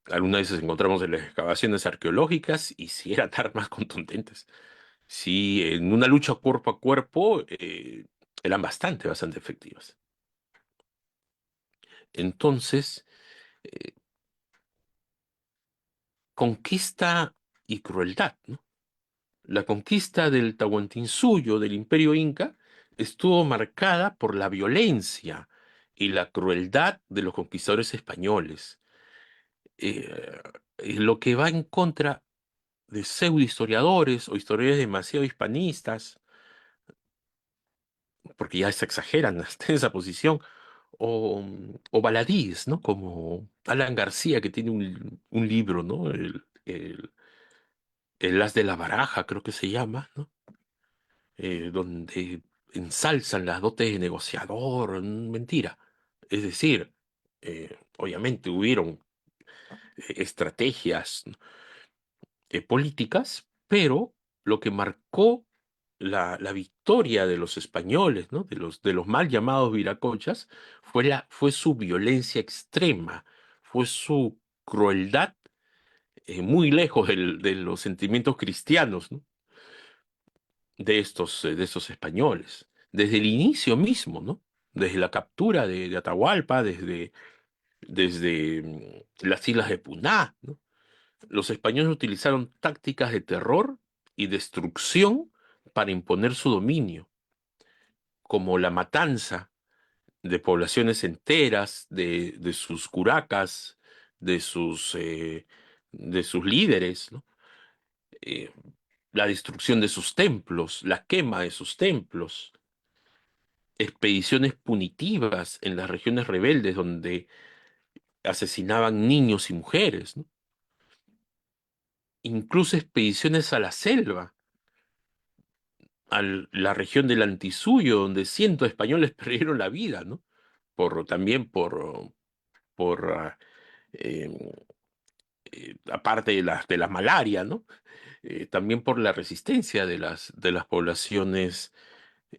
algunas veces encontramos en las excavaciones arqueológicas, y si eran armas contundentes. Sí, en una lucha cuerpo a cuerpo eran bastante efectivas. Entonces, eh, conquista y crueldad, ¿no? La conquista del Tahuantinsuyo, del Imperio Inca, estuvo marcada por la violencia y la crueldad de los conquistadores españoles, eh, lo que va en contra de pseudohistoriadores o historiadores demasiado hispanistas, porque ya se exageran hasta en esa posición, o baladíes, ¿no? Como Alan García, que tiene un libro, ¿no? El As de la Baraja, creo que se llama, ¿no? Donde ensalzan las dotes de negociador, mentira. Es decir, obviamente hubieron estrategias políticas, pero lo que marcó la victoria de los españoles, ¿no? De los mal llamados viracochas, fue su violencia extrema, fue su crueldad, muy lejos de los sentimientos cristianos, ¿no? De estos españoles. Desde el inicio mismo, ¿no? Desde la captura de Atahualpa, desde las islas de Puná, ¿no? Los españoles utilizaron tácticas de terror y destrucción para imponer su dominio, como la matanza de poblaciones enteras, de sus curacas, de de sus líderes, ¿no? Eh, la destrucción de sus templos, la quema de sus templos, expediciones punitivas en las regiones rebeldes donde asesinaban niños y mujeres, ¿no? Incluso expediciones a la selva, a la región del Antisuyo, donde cientos de españoles perdieron la vida, ¿no? También por eh, aparte de la malaria, ¿no? También por la resistencia de las poblaciones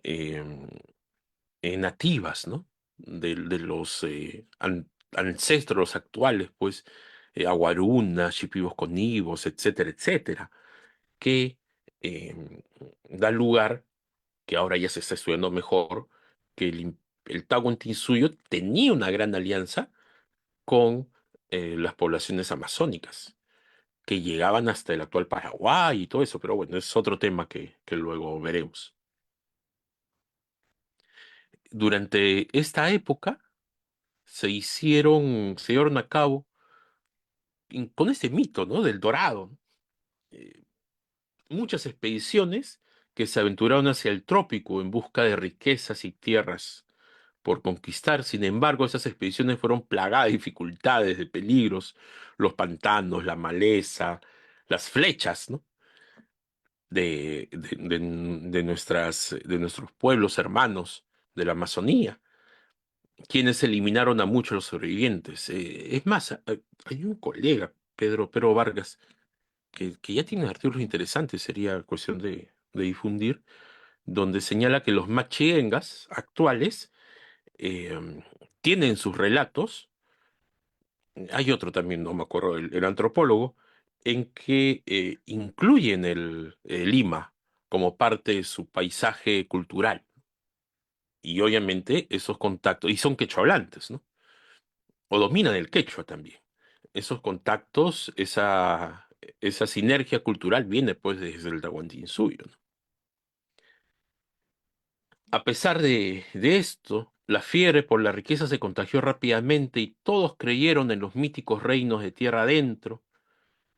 eh, nativas, ¿no? De los ancestros actuales, pues, Aguaruna, Shipibos Conivos, etcétera, etcétera, que eh, da lugar, que ahora ya se está estudiando mejor, que el Tahuantinsuyo tenía una gran alianza con las poblaciones amazónicas, que llegaban hasta el actual Paraguay y todo eso, pero bueno, es otro tema que luego veremos. Durante esta época se llevaron a cabo con este mito, ¿no? Del Dorado, ¿no? Eh, Muchas expediciones que se aventuraron hacia el trópico en busca de riquezas y tierras por conquistar. Sin embargo, esas expediciones fueron plagadas de dificultades, de peligros, los pantanos, la maleza, las flechas, ¿no? De nuestros pueblos hermanos de la Amazonía, quienes eliminaron a muchos de los sobrevivientes. Es más, hay un colega, Pedro Vargas, que ya tiene artículos interesantes, sería cuestión de difundir, donde señala que los machiengas actuales eh, tienen sus relatos. Hay otro también, no me acuerdo, el antropólogo, en que incluyen Lima como parte de su paisaje cultural. Y obviamente esos contactos, y son quechohablantes, ¿no? O dominan el quechua también. Esos contactos, esa sinergia cultural viene pues desde el Tahuantinsuyo, ¿no? A pesar de esto, la fiebre por la riqueza se contagió rápidamente y todos creyeron en los míticos reinos de tierra adentro.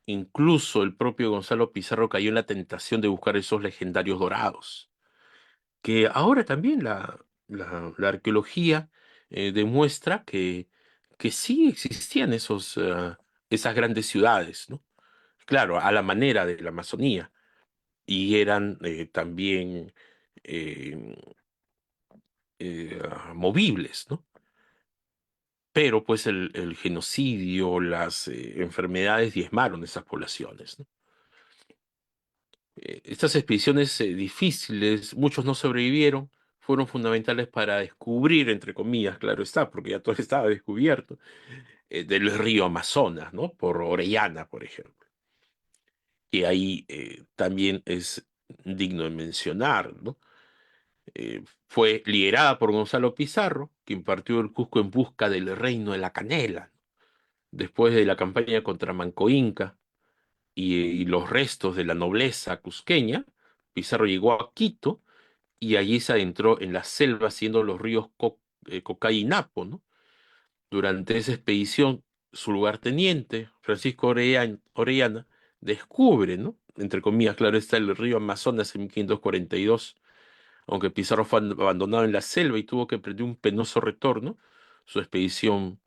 Incluso el propio Gonzalo Pizarro cayó en la tentación de buscar esos legendarios dorados, que ahora también la arqueología demuestra que sí existían esas grandes ciudades, ¿no? Claro, a la manera de la Amazonía, y eran también eh, movibles, ¿no? Pero pues el genocidio, las enfermedades diezmaron esas poblaciones, ¿no? Estas expediciones difíciles, muchos no sobrevivieron, fueron fundamentales para descubrir, entre comillas, claro está, porque ya todo estaba descubierto, del río Amazonas, ¿no? Por Orellana, por ejemplo. Y ahí también es digno de mencionar, ¿no? Fue liderada por Gonzalo Pizarro, quien partió del Cusco en busca del reino de la canela, ¿no? Después de la campaña contra Manco Inca y los restos de la nobleza cusqueña, Pizarro llegó a Quito y allí se adentró en la selva siguiendo los ríos Cocay y Napo, ¿no? Durante esa expedición, su lugarteniente, Francisco Orellana, descubre, ¿no? Entre comillas, claro está, el río Amazonas en 1542, aunque Pizarro fue abandonado en la selva y tuvo que emprender un penoso retorno. su expedición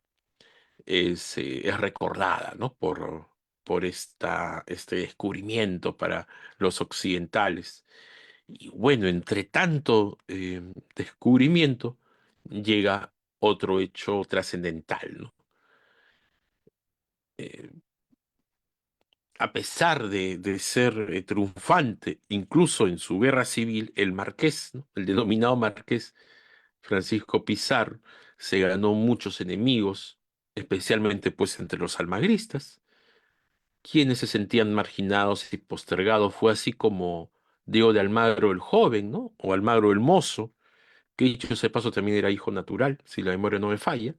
es recordada, ¿no? Por este descubrimiento para los occidentales. Y bueno, entre tanto descubrimiento llega otro hecho trascendental, ¿no? Eh, a pesar de ser triunfante, incluso en su guerra civil, el marqués, ¿no? El denominado marqués Francisco Pizarro, se ganó muchos enemigos, especialmente pues entre los almagristas, quienes se sentían marginados y postergados. Fue así como Diego de Almagro el joven, ¿no? O Almagro el mozo, que dicho ese paso también era hijo natural, si la memoria no me falla,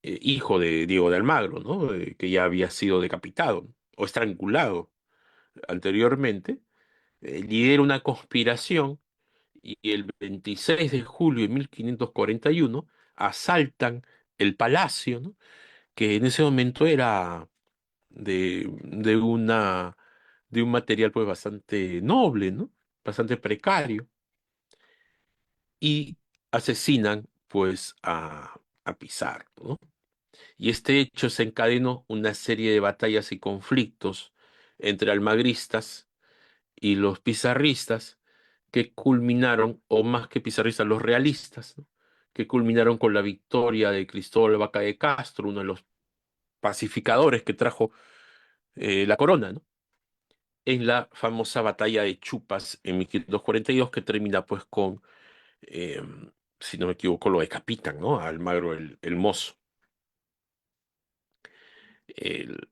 hijo de Diego de Almagro, ¿no? Que ya había sido decapitado o estrangulado anteriormente, lidera una conspiración y el 26 de julio de 1541 asaltan el palacio, ¿no? Que en ese momento era de un material pues bastante noble, ¿no? Bastante precario, y asesinan pues a Pizarro, ¿no? Y este hecho desencadenó una serie de batallas y conflictos entre almagristas y los pizarristas que culminaron, o más que pizarristas, los realistas, ¿no? Que culminaron con la victoria de Cristóbal Vaca de Castro, uno de los pacificadores que trajo la corona, ¿no? En la famosa batalla de Chupas en 1542, que termina pues con, eh, si no me equivoco, lo decapitan, ¿no? A Almagro el mozo. El,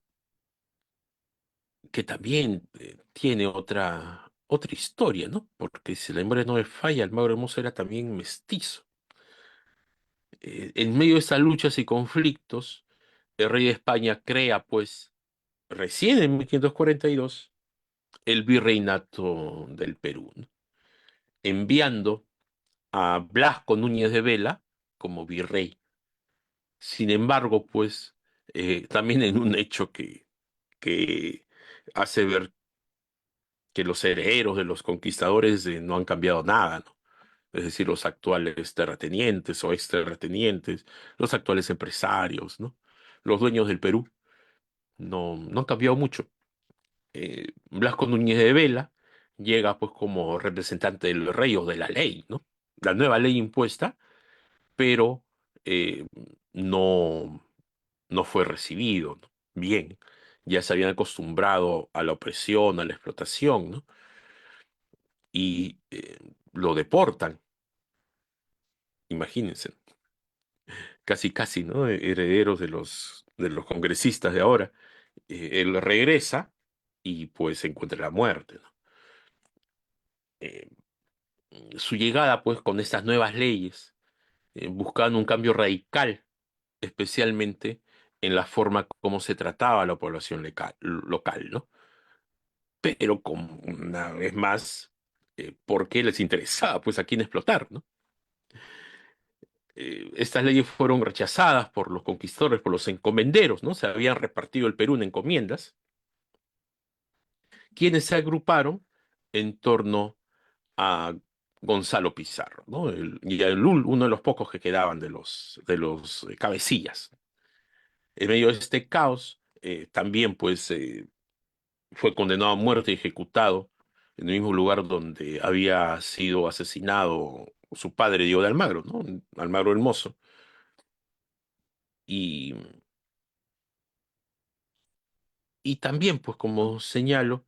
que también tiene otra historia, ¿no? Porque si la memoria no me falla, Almagro el mozo era también mestizo. En medio de estas luchas y conflictos, el rey de España crea, pues, recién en 1542, el virreinato del Perú, ¿no? Enviando a Blasco Núñez de Vela como virrey. Sin embargo, pues, también en un hecho que hace ver que los herederos de los conquistadores no han cambiado nada, ¿no? Es decir, los actuales terratenientes o exterratenientes, los actuales empresarios, ¿no? Los dueños del Perú no han cambiado mucho. Blasco Núñez de Vela llega pues como representante del rey o de la ley, ¿no? La nueva ley impuesta, pero eh, no, no fue recibido, ¿no? Bien. Ya se habían acostumbrado a la opresión, a la explotación, ¿no? Y lo deportan, imagínense, casi casi, ¿no? Herederos de los congresistas de ahora. Él regresa y pues encuentra la muerte, ¿no? Eh, su llegada pues con estas nuevas leyes, buscaban un cambio radical, especialmente en la forma como se trataba a la población local, ¿no? Pero como una vez más, ¿por qué les interesaba pues a quién explotar, ¿no? Estas leyes fueron rechazadas por los conquistadores, por los encomenderos, ¿no? Se habían repartido el Perú en encomiendas, quienes se agruparon en torno a Gonzalo Pizarro, ¿no? Y a uno de los pocos que quedaban de los cabecillas. En medio de este caos, también pues fue condenado a muerte y ejecutado en el mismo lugar donde había sido asesinado su padre Diego de Almagro, ¿no? Almagro el Mozo. Y, y también, pues como señalo,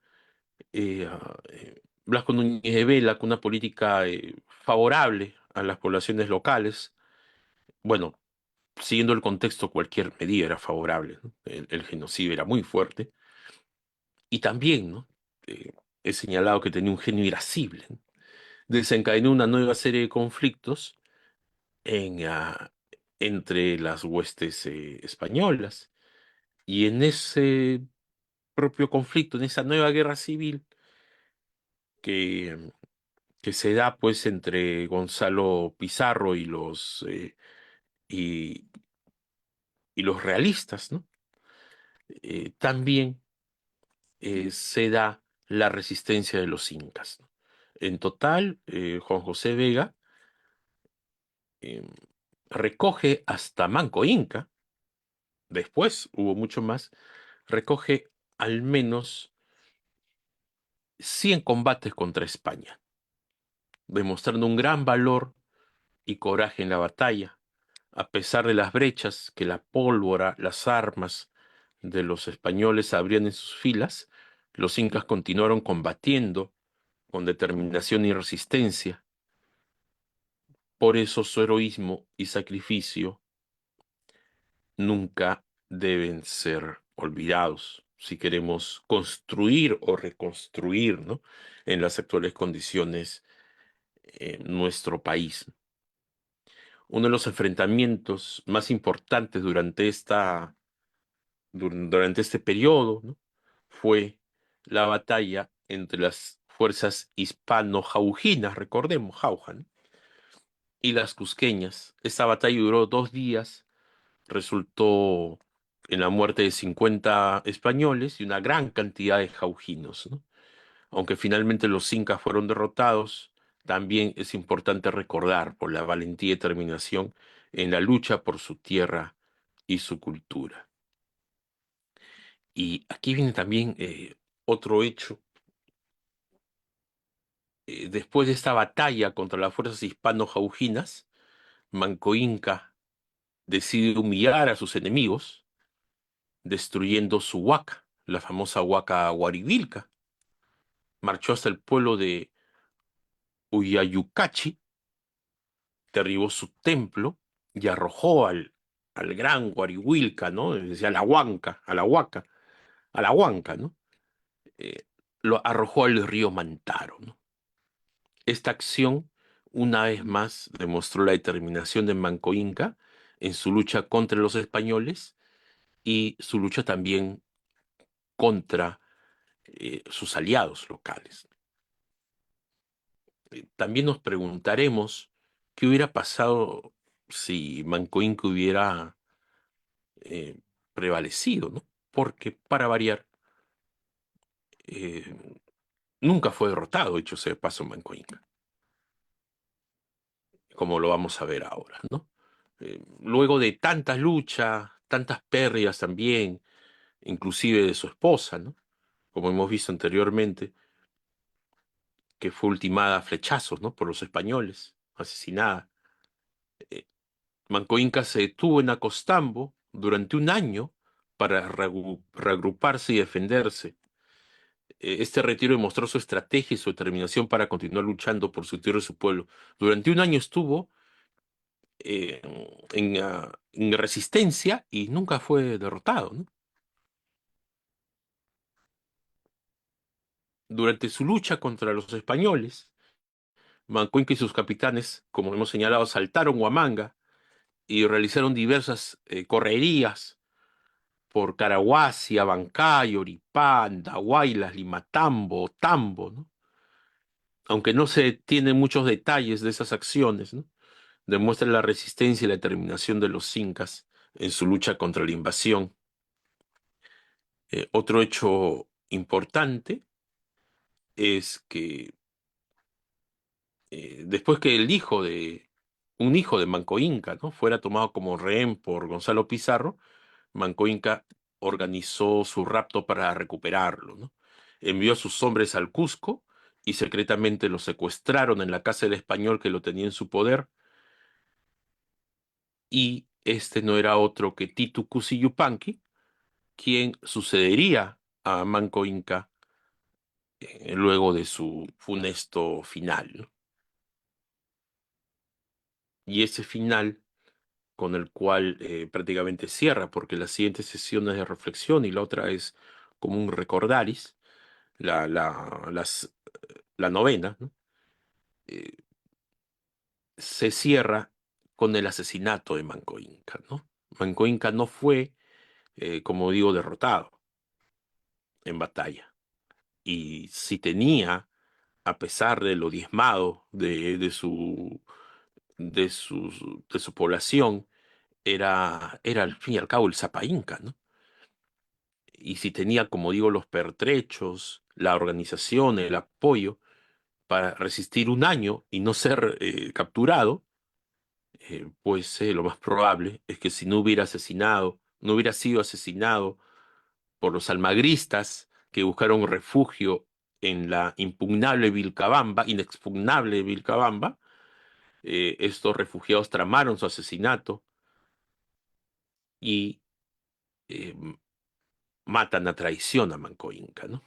Blasco Núñez de Vela, con una política favorable a las poblaciones locales, bueno, siguiendo el contexto, cualquier medida era favorable, ¿no? El genocidio era muy fuerte. Y también, ¿no? Eh, he señalado que tenía un genio irascible, ¿no? Desencadenó una nueva serie de conflictos en, ah, entre las huestes españolas. Y en ese propio conflicto, en esa nueva guerra civil que, que se da pues entre Gonzalo Pizarro y, y los realistas, ¿no? También se da la resistencia de los incas, ¿no? En total, Juan José Vega recoge hasta Manco Inca, después hubo mucho más, recoge al menos 100 combates contra España, demostrando un gran valor y coraje en la batalla, a pesar de las brechas que la pólvora, las armas de los españoles abrían en sus filas. Los incas continuaron combatiendo con determinación y resistencia. Por eso su heroísmo y sacrificio nunca deben ser olvidados si queremos construir o reconstruir, ¿no?, en las actuales condiciones nuestro país. Uno de los enfrentamientos más importantes durante este periodo, ¿no?, fue la batalla entre las fuerzas hispano-jaujinas, recordemos, Jauja, ¿no?, y las cusqueñas. Esta batalla duró 2 días, resultó en la muerte de 50 españoles y una gran cantidad de jaujinos, ¿no? Aunque finalmente los incas fueron derrotados, también es importante recordar por la valentía y determinación en la lucha por su tierra y su cultura. Y aquí viene también otro hecho. Después de esta batalla contra las fuerzas hispano-jaujinas, Manco Inca decide humillar a sus enemigos, destruyendo su huaca, la famosa huaca Huarivilca. Marchó hasta el pueblo de Uyayucachi, derribó su templo y arrojó al gran Huarivilca, ¿no? Decía a la Huanca, a la Huaca, a la Huanca, ¿no? Eh, lo arrojó al río Mantaro, ¿no? Esta acción, una vez más, demostró la determinación de Manco Inca en su lucha contra los españoles y su lucha también contra sus aliados locales. También nos preguntaremos qué hubiera pasado si Manco Inca hubiera eh, prevalecido, ¿no? Porque, para variar, eh, nunca fue derrotado, hecho sea de paso, Manco Inca, como lo vamos a ver ahora, ¿no? Luego de tantas luchas, tantas pérdidas también, inclusive de su esposa, ¿no?, como hemos visto anteriormente, que fue ultimada a flechazos, ¿no?, por los españoles, asesinada. Eh, Manco Inca se detuvo en Acostambo durante un año para reagruparse y defenderse. Este retiro demostró su estrategia y su determinación para continuar luchando por su tierra y su pueblo. Durante un año estuvo eh, en resistencia y nunca fue derrotado, ¿no? Durante su lucha contra los españoles, Manco Inca y sus capitanes, como hemos señalado, saltaron Huamanga y realizaron diversas correrías por Caraguasi, Abancay, Oripá, Andahuaylas, Limatambo, Tambo, ¿no? Aunque no se tienen muchos detalles de esas acciones, ¿no?, demuestra la resistencia y la determinación de los incas en su lucha contra la invasión. Otro hecho importante es que después que un hijo de Manco Inca, ¿no?, fuera tomado como rehén por Gonzalo Pizarro, Manco Inca organizó su rapto para recuperarlo, ¿no? Envió a sus hombres al Cusco y secretamente lo secuestraron en la casa del español que lo tenía en su poder, y este no era otro que Titu Cusi Yupanqui, quien sucedería a Manco Inca luego de su funesto final, ¿no? Y ese final con el cual prácticamente cierra, porque la siguiente sesión es de reflexión y la otra es como un recordaris, la, la, las, la novena, ¿no?, eh, se cierra con el asesinato de Manco Inca, ¿no? Manco Inca no fue, como digo, derrotado en batalla. Y si tenía, a pesar de lo diezmado de su población, era al fin y al cabo el Zapa Inca, ¿no? Y si tenía, como digo, los pertrechos, la organización, el apoyo para resistir un año y no ser capturado, lo más probable es que si no hubiera sido asesinado por los almagristas que buscaron refugio en la inexpugnable Vilcabamba, estos refugiados tramaron su asesinato y eh, matan a traición a Manco Inca, ¿no?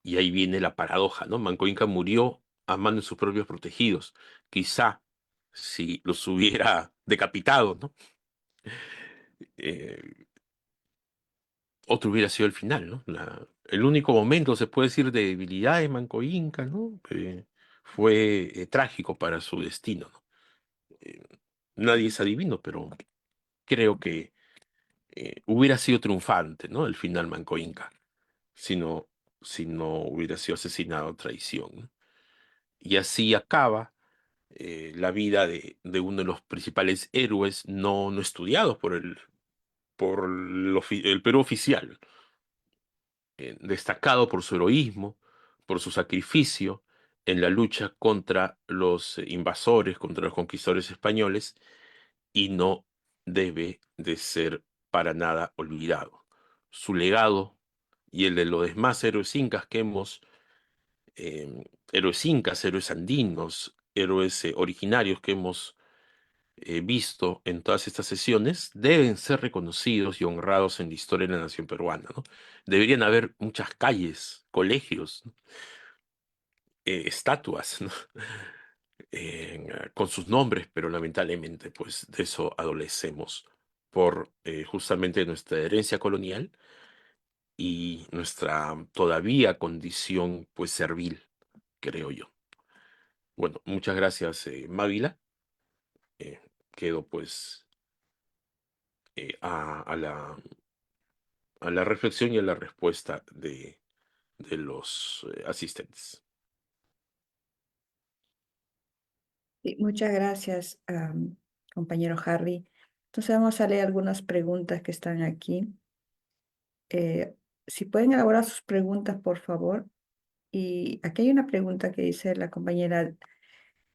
Y ahí viene la paradoja, ¿no? Manco Inca murió a manos de sus propios protegidos. Quizá si los hubiera decapitado, ¿no? Eh, Otro hubiera sido el final, ¿no? El único momento, se puede decir, de debilidad de Manco Inca, ¿no? Fue trágico para su destino, ¿no? Eh, Nadie es adivino, pero creo que hubiera sido triunfante, ¿no? El final Manco Inca, si no, si no hubiera sido asesinado a traición, ¿no? Y así acaba la vida de uno de los principales héroes no estudiados por el Perú oficial, destacado por su heroísmo, por su sacrificio en la lucha contra los invasores, contra los conquistadores españoles, y no debe de ser para nada olvidado. Su legado y el de los demás héroes incas que hemos, héroes incas, héroes andinos, héroes originarios que hemos visto en todas estas sesiones, deben ser reconocidos y honrados en la historia de la nación peruana, ¿no? Deberían haber muchas calles, colegios, ¿no? Estatuas, ¿no? Con sus nombres, pero lamentablemente, pues de eso adolecemos por justamente nuestra herencia colonial y nuestra todavía condición, pues servil, creo yo. Bueno, muchas gracias, Mávila. Eh, Quedo pues a la reflexión y a la respuesta de los asistentes. Sí, muchas gracias, compañero Harry. Entonces vamos a leer algunas preguntas que están aquí. Eh, si pueden elaborar sus preguntas, por favor. Y aquí hay una pregunta que dice la compañera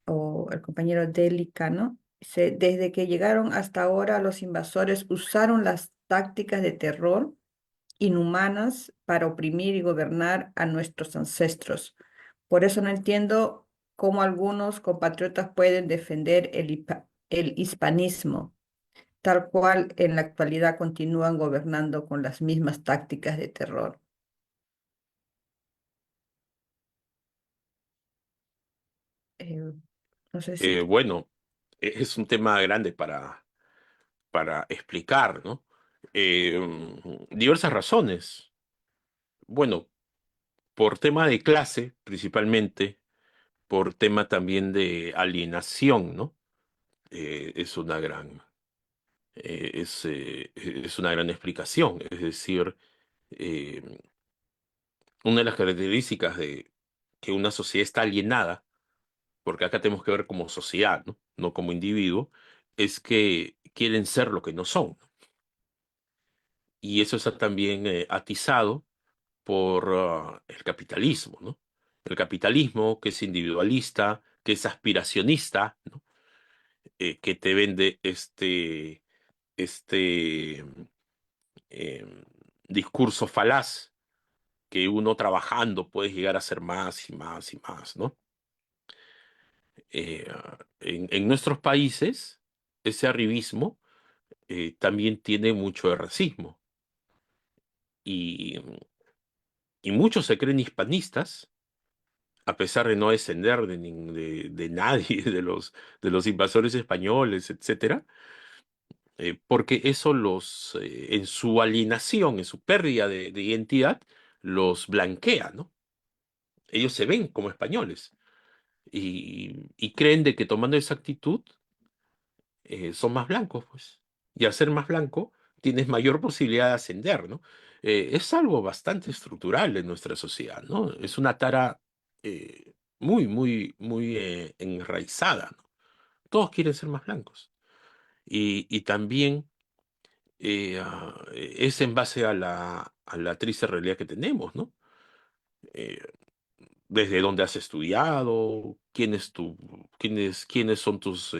o el compañero Delicano. Dice, desde que llegaron hasta ahora, los invasores usaron las tácticas de terror inhumanas para oprimir y gobernar a nuestros ancestros. Por eso no entiendo cómo algunos compatriotas pueden defender el hispanismo, tal cual en la actualidad continúan gobernando con las mismas tácticas de terror. Eh, no sé si... Bueno, es un tema grande para explicar, ¿no? Diversas razones. Bueno, por tema de clase, principalmente, por tema también de alienación, ¿no? Es una gran, es una gran explicación. Es decir, eh, una de las características de que una sociedad está alienada, porque acá tenemos que ver como sociedad, ¿no? No como individuo, es que quieren ser lo que no son. Y eso está también atizado por el capitalismo, ¿no? El capitalismo que es individualista, que es aspiracionista, ¿no? Que te vende este eh, discurso falaz que uno trabajando puede llegar a ser más y más y más, ¿no? En nuestros países, ese arribismo también tiene mucho de racismo y, y muchos se creen hispanistas a pesar de no descender de nadie, de los invasores españoles, etcétera, porque eso en su alienación, en su pérdida de identidad, los blanquea, ¿no? Ellos se ven como españoles y creen de que tomando esa actitud son más blancos, pues. Y al ser más blanco, tienes mayor posibilidad de ascender, ¿no? Es algo bastante estructural en nuestra sociedad, ¿no? Es una tara muy, muy, muy enraizada, ¿no? Todos quieren ser más blancos. Y también es en base a la triste realidad que tenemos, ¿no? Eh, desde dónde has estudiado, quiénes son tus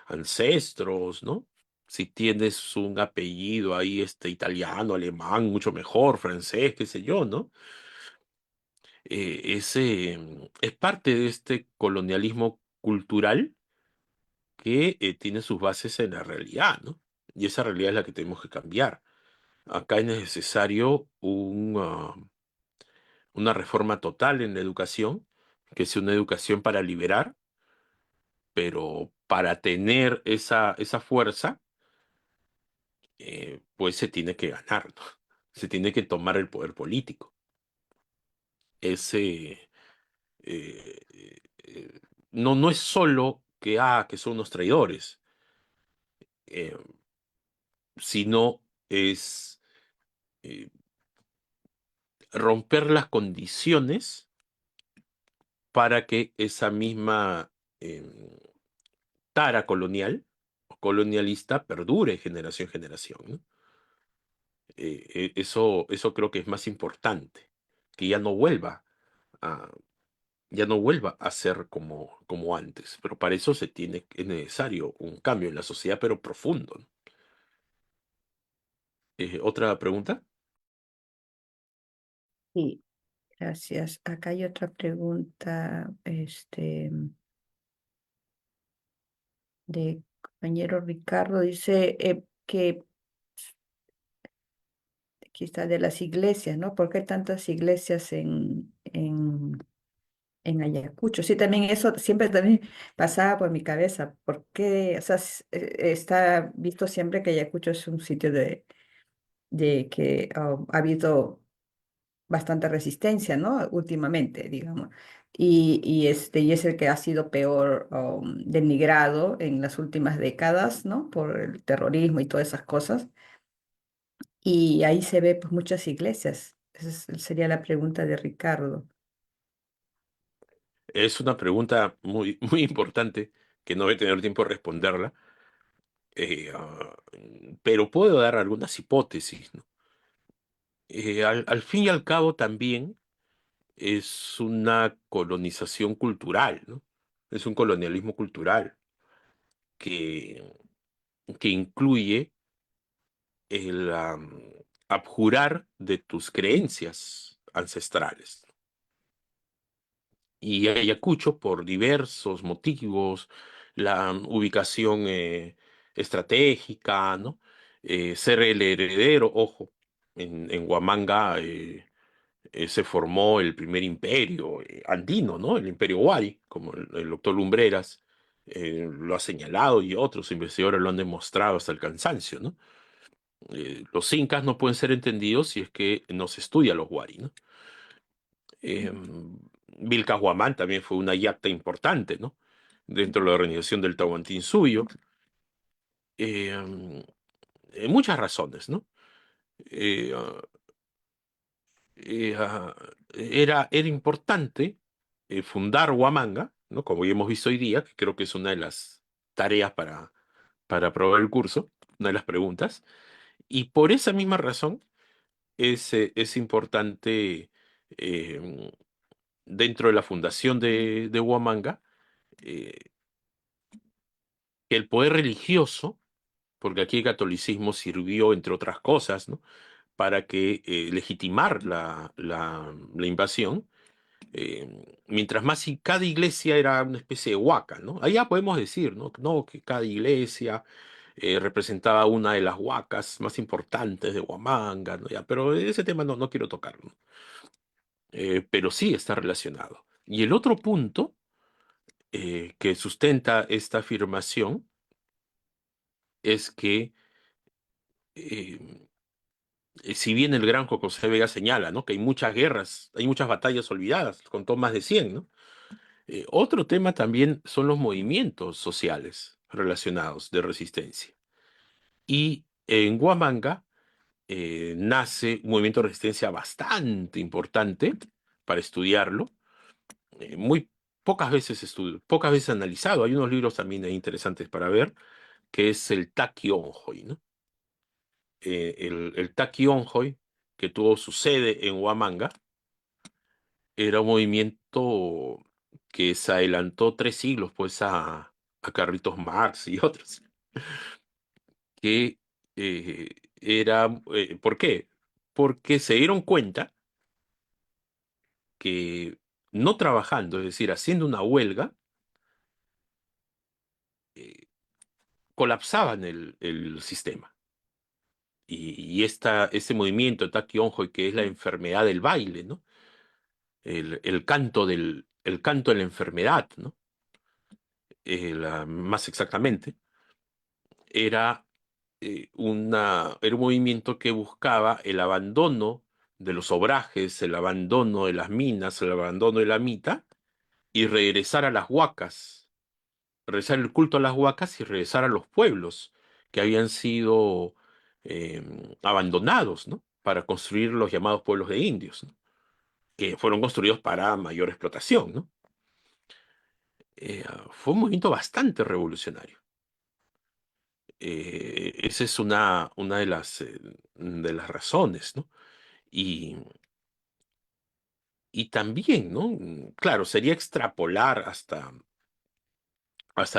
ancestros, ¿no? Si tienes un apellido ahí, italiano, alemán, mucho mejor, francés, qué sé yo, ¿no? Es parte de este colonialismo cultural que tiene sus bases en la realidad, ¿no? Y esa realidad es la que tenemos que cambiar. Acá es necesario una reforma total en la educación, que sea una educación para liberar, pero para tener esa fuerza, pues se tiene que ganar, ¿no? Se tiene que tomar el poder político. Ese, no es solo que son unos traidores, eh, sino es eh, romper las condiciones para que esa misma tara colonial o colonialista perdure generación en generación, ¿no? Eso creo que es más importante, que a, ya no vuelva a ser como antes. Pero para eso es necesario un cambio en la sociedad, pero profundo, ¿no? ¿Otra pregunta? Sí, gracias. Acá hay otra pregunta, de compañero Ricardo. Dice que aquí está de las iglesias, ¿no? ¿Por qué tantas iglesias en Ayacucho? Sí, también eso siempre también pasaba por mi cabeza. ¿Por qué? O sea, está visto siempre que Ayacucho es un sitio de que ha habido bastante resistencia, ¿no? Últimamente, digamos. Y es el que ha sido peor denigrado en las últimas décadas, ¿no? Por el terrorismo y todas esas cosas. Y ahí se ve pues muchas iglesias. Sería la pregunta de Ricardo. Es una pregunta muy, muy importante que no voy a tener tiempo de responderla, eh, ah, pero puedo dar algunas hipótesis, ¿no? Al fin y al cabo también es una colonización cultural, ¿no? Es un colonialismo cultural que, que incluye el abjurar de tus creencias ancestrales. Y Ayacucho, por diversos motivos, la ubicación estratégica, ¿no? Ser el heredero, ojo, en Huamanga se formó el primer imperio andino, ¿no? El imperio Wari, como el doctor Lumbreras lo ha señalado y otros investigadores lo han demostrado hasta el cansancio, ¿no? Los incas no pueden ser entendidos si es que no se estudia los Wari, ¿no? Eh, Vilcashuamán también fue una yacta importante, ¿no? Dentro de la organización del Tahuantinsuyo. Eh, muchas razones, ¿no? Eh, ah, eh, ah, era importante fundar Huamanga, ¿no? Como ya hemos visto hoy día, que creo que es una de las tareas para aprobar el curso, una de las preguntas. Y por esa misma razón es importante eh, dentro de la fundación de Huamanga eh, que el poder religioso, porque aquí el catolicismo sirvió, entre otras cosas, ¿no? Para que legitimar la invasión, mientras más y cada iglesia era una especie de huaca, ¿no? Allá podemos decir, ¿no? No, que cada iglesia representaba una de las huacas más importantes de Huamanga, ¿no? Ya, pero ese tema no quiero tocarlo, ¿no? Pero sí está relacionado. Y el otro punto que sustenta esta afirmación es que eh, si bien el gran José Vega señala, ¿no? Que hay muchas guerras, hay muchas batallas olvidadas, contó más de 100, ¿no? Otro tema también son los movimientos sociales relacionados de resistencia. Y en Huamanga nace un movimiento de resistencia bastante importante para estudiarlo, muy pocas veces analizado. Hay unos libros también ahí interesantes para ver, que es el Taqui Onjoy, ¿no? El Taqui Onjoy, que tuvo su sede en Huamanga, era un movimiento que se adelantó 3 siglos, pues, a Carlitos Marx y otros, que ¿por qué? Porque se dieron cuenta que no trabajando, es decir, haciendo una huelga, eh, colapsaban el sistema. Este movimiento de Taqi que es la enfermedad del baile, ¿no? El canto de la enfermedad, ¿no? Más exactamente, era, era un movimiento que buscaba el abandono de los obrajes, el abandono de las minas, el abandono de la mita, y regresar a las huacas, regresar el culto a las huacas y regresar a los pueblos que habían sido abandonados, ¿no? Para construir los llamados pueblos de indios, ¿no? Que fueron construidos para mayor explotación, ¿no? Fue un movimiento bastante revolucionario. Esa es una de las razones, ¿no? Y, y también, ¿no? Claro, sería extrapolar hasta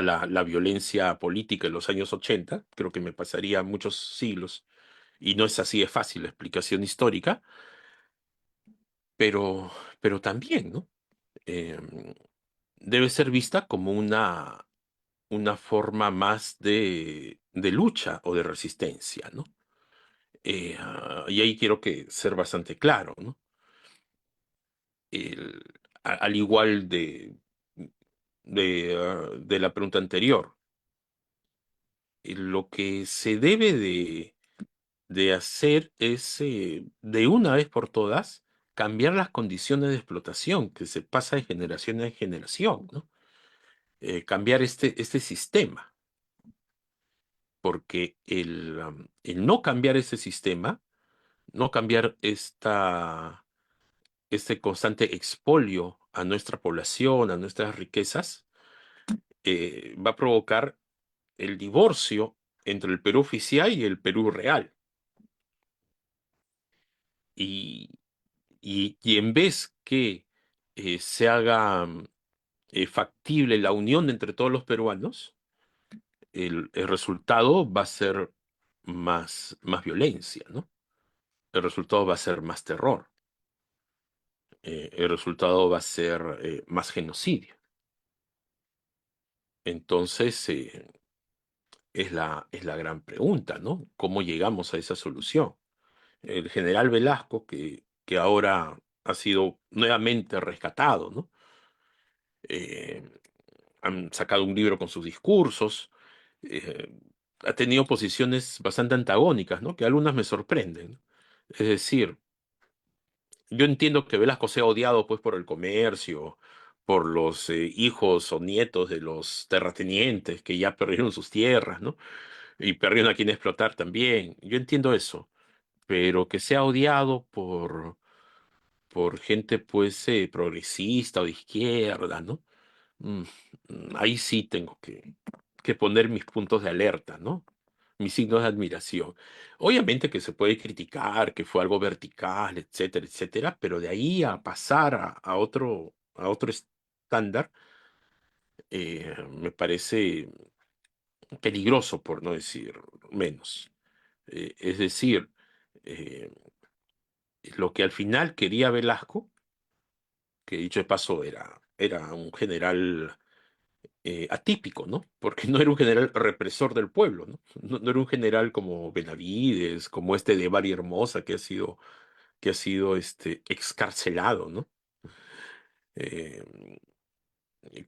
la violencia política en los años 80. Creo que me pasaría muchos siglos, y no es así de fácil la explicación histórica, pero, pero también, ¿no? Eh, Debe ser vista como una forma más de lucha o de resistencia, ¿no? Y ahí quiero que ser bastante claro, ¿no? El- Al igual de la pregunta anterior, lo que se debe de hacer es, de una vez por todas, cambiar las condiciones de explotación que se pasa de generación en generación, ¿no? Cambiar este sistema, porque el no cambiar ese sistema, no cambiar este constante expolio a nuestra población, a nuestras riquezas, va a provocar el divorcio entre el Perú oficial y el Perú real. Y, y en vez que se haga factible la unión entre todos los peruanos, el resultado va a ser más violencia, ¿no? El resultado va a ser más terror. El resultado va a ser más genocidio. Entonces, es la gran pregunta, ¿no? ¿Cómo llegamos a esa solución? El general Velasco, que ahora ha sido nuevamente rescatado, ¿no? Eh, Han sacado un libro con sus discursos, eh, ha tenido posiciones bastante antagónicas, ¿no? Que algunas me sorprenden, ¿no? Es decir, yo entiendo que Velasco sea odiado pues por el comercio, por los hijos o nietos de los terratenientes que ya perdieron sus tierras, ¿no? Y perdieron a quien explotar también. Yo entiendo eso, pero que sea odiado por gente pues progresista o de izquierda, ¿no? Mm, Ahí sí tengo que poner mis puntos de alerta, ¿no? Mis signos de admiración. Obviamente que se puede criticar, que fue algo vertical, etcétera, etcétera, pero de ahí a pasar a otro estándar, me parece peligroso, por no decir menos. Es decir, eh, lo que al final quería Velasco, que dicho de paso era un general atípico, ¿no? Porque no era un general represor del pueblo, ¿no? No era un general como Benavides, como este de Bari Hermosa, que ha sido excarcelado, ¿no? Eh,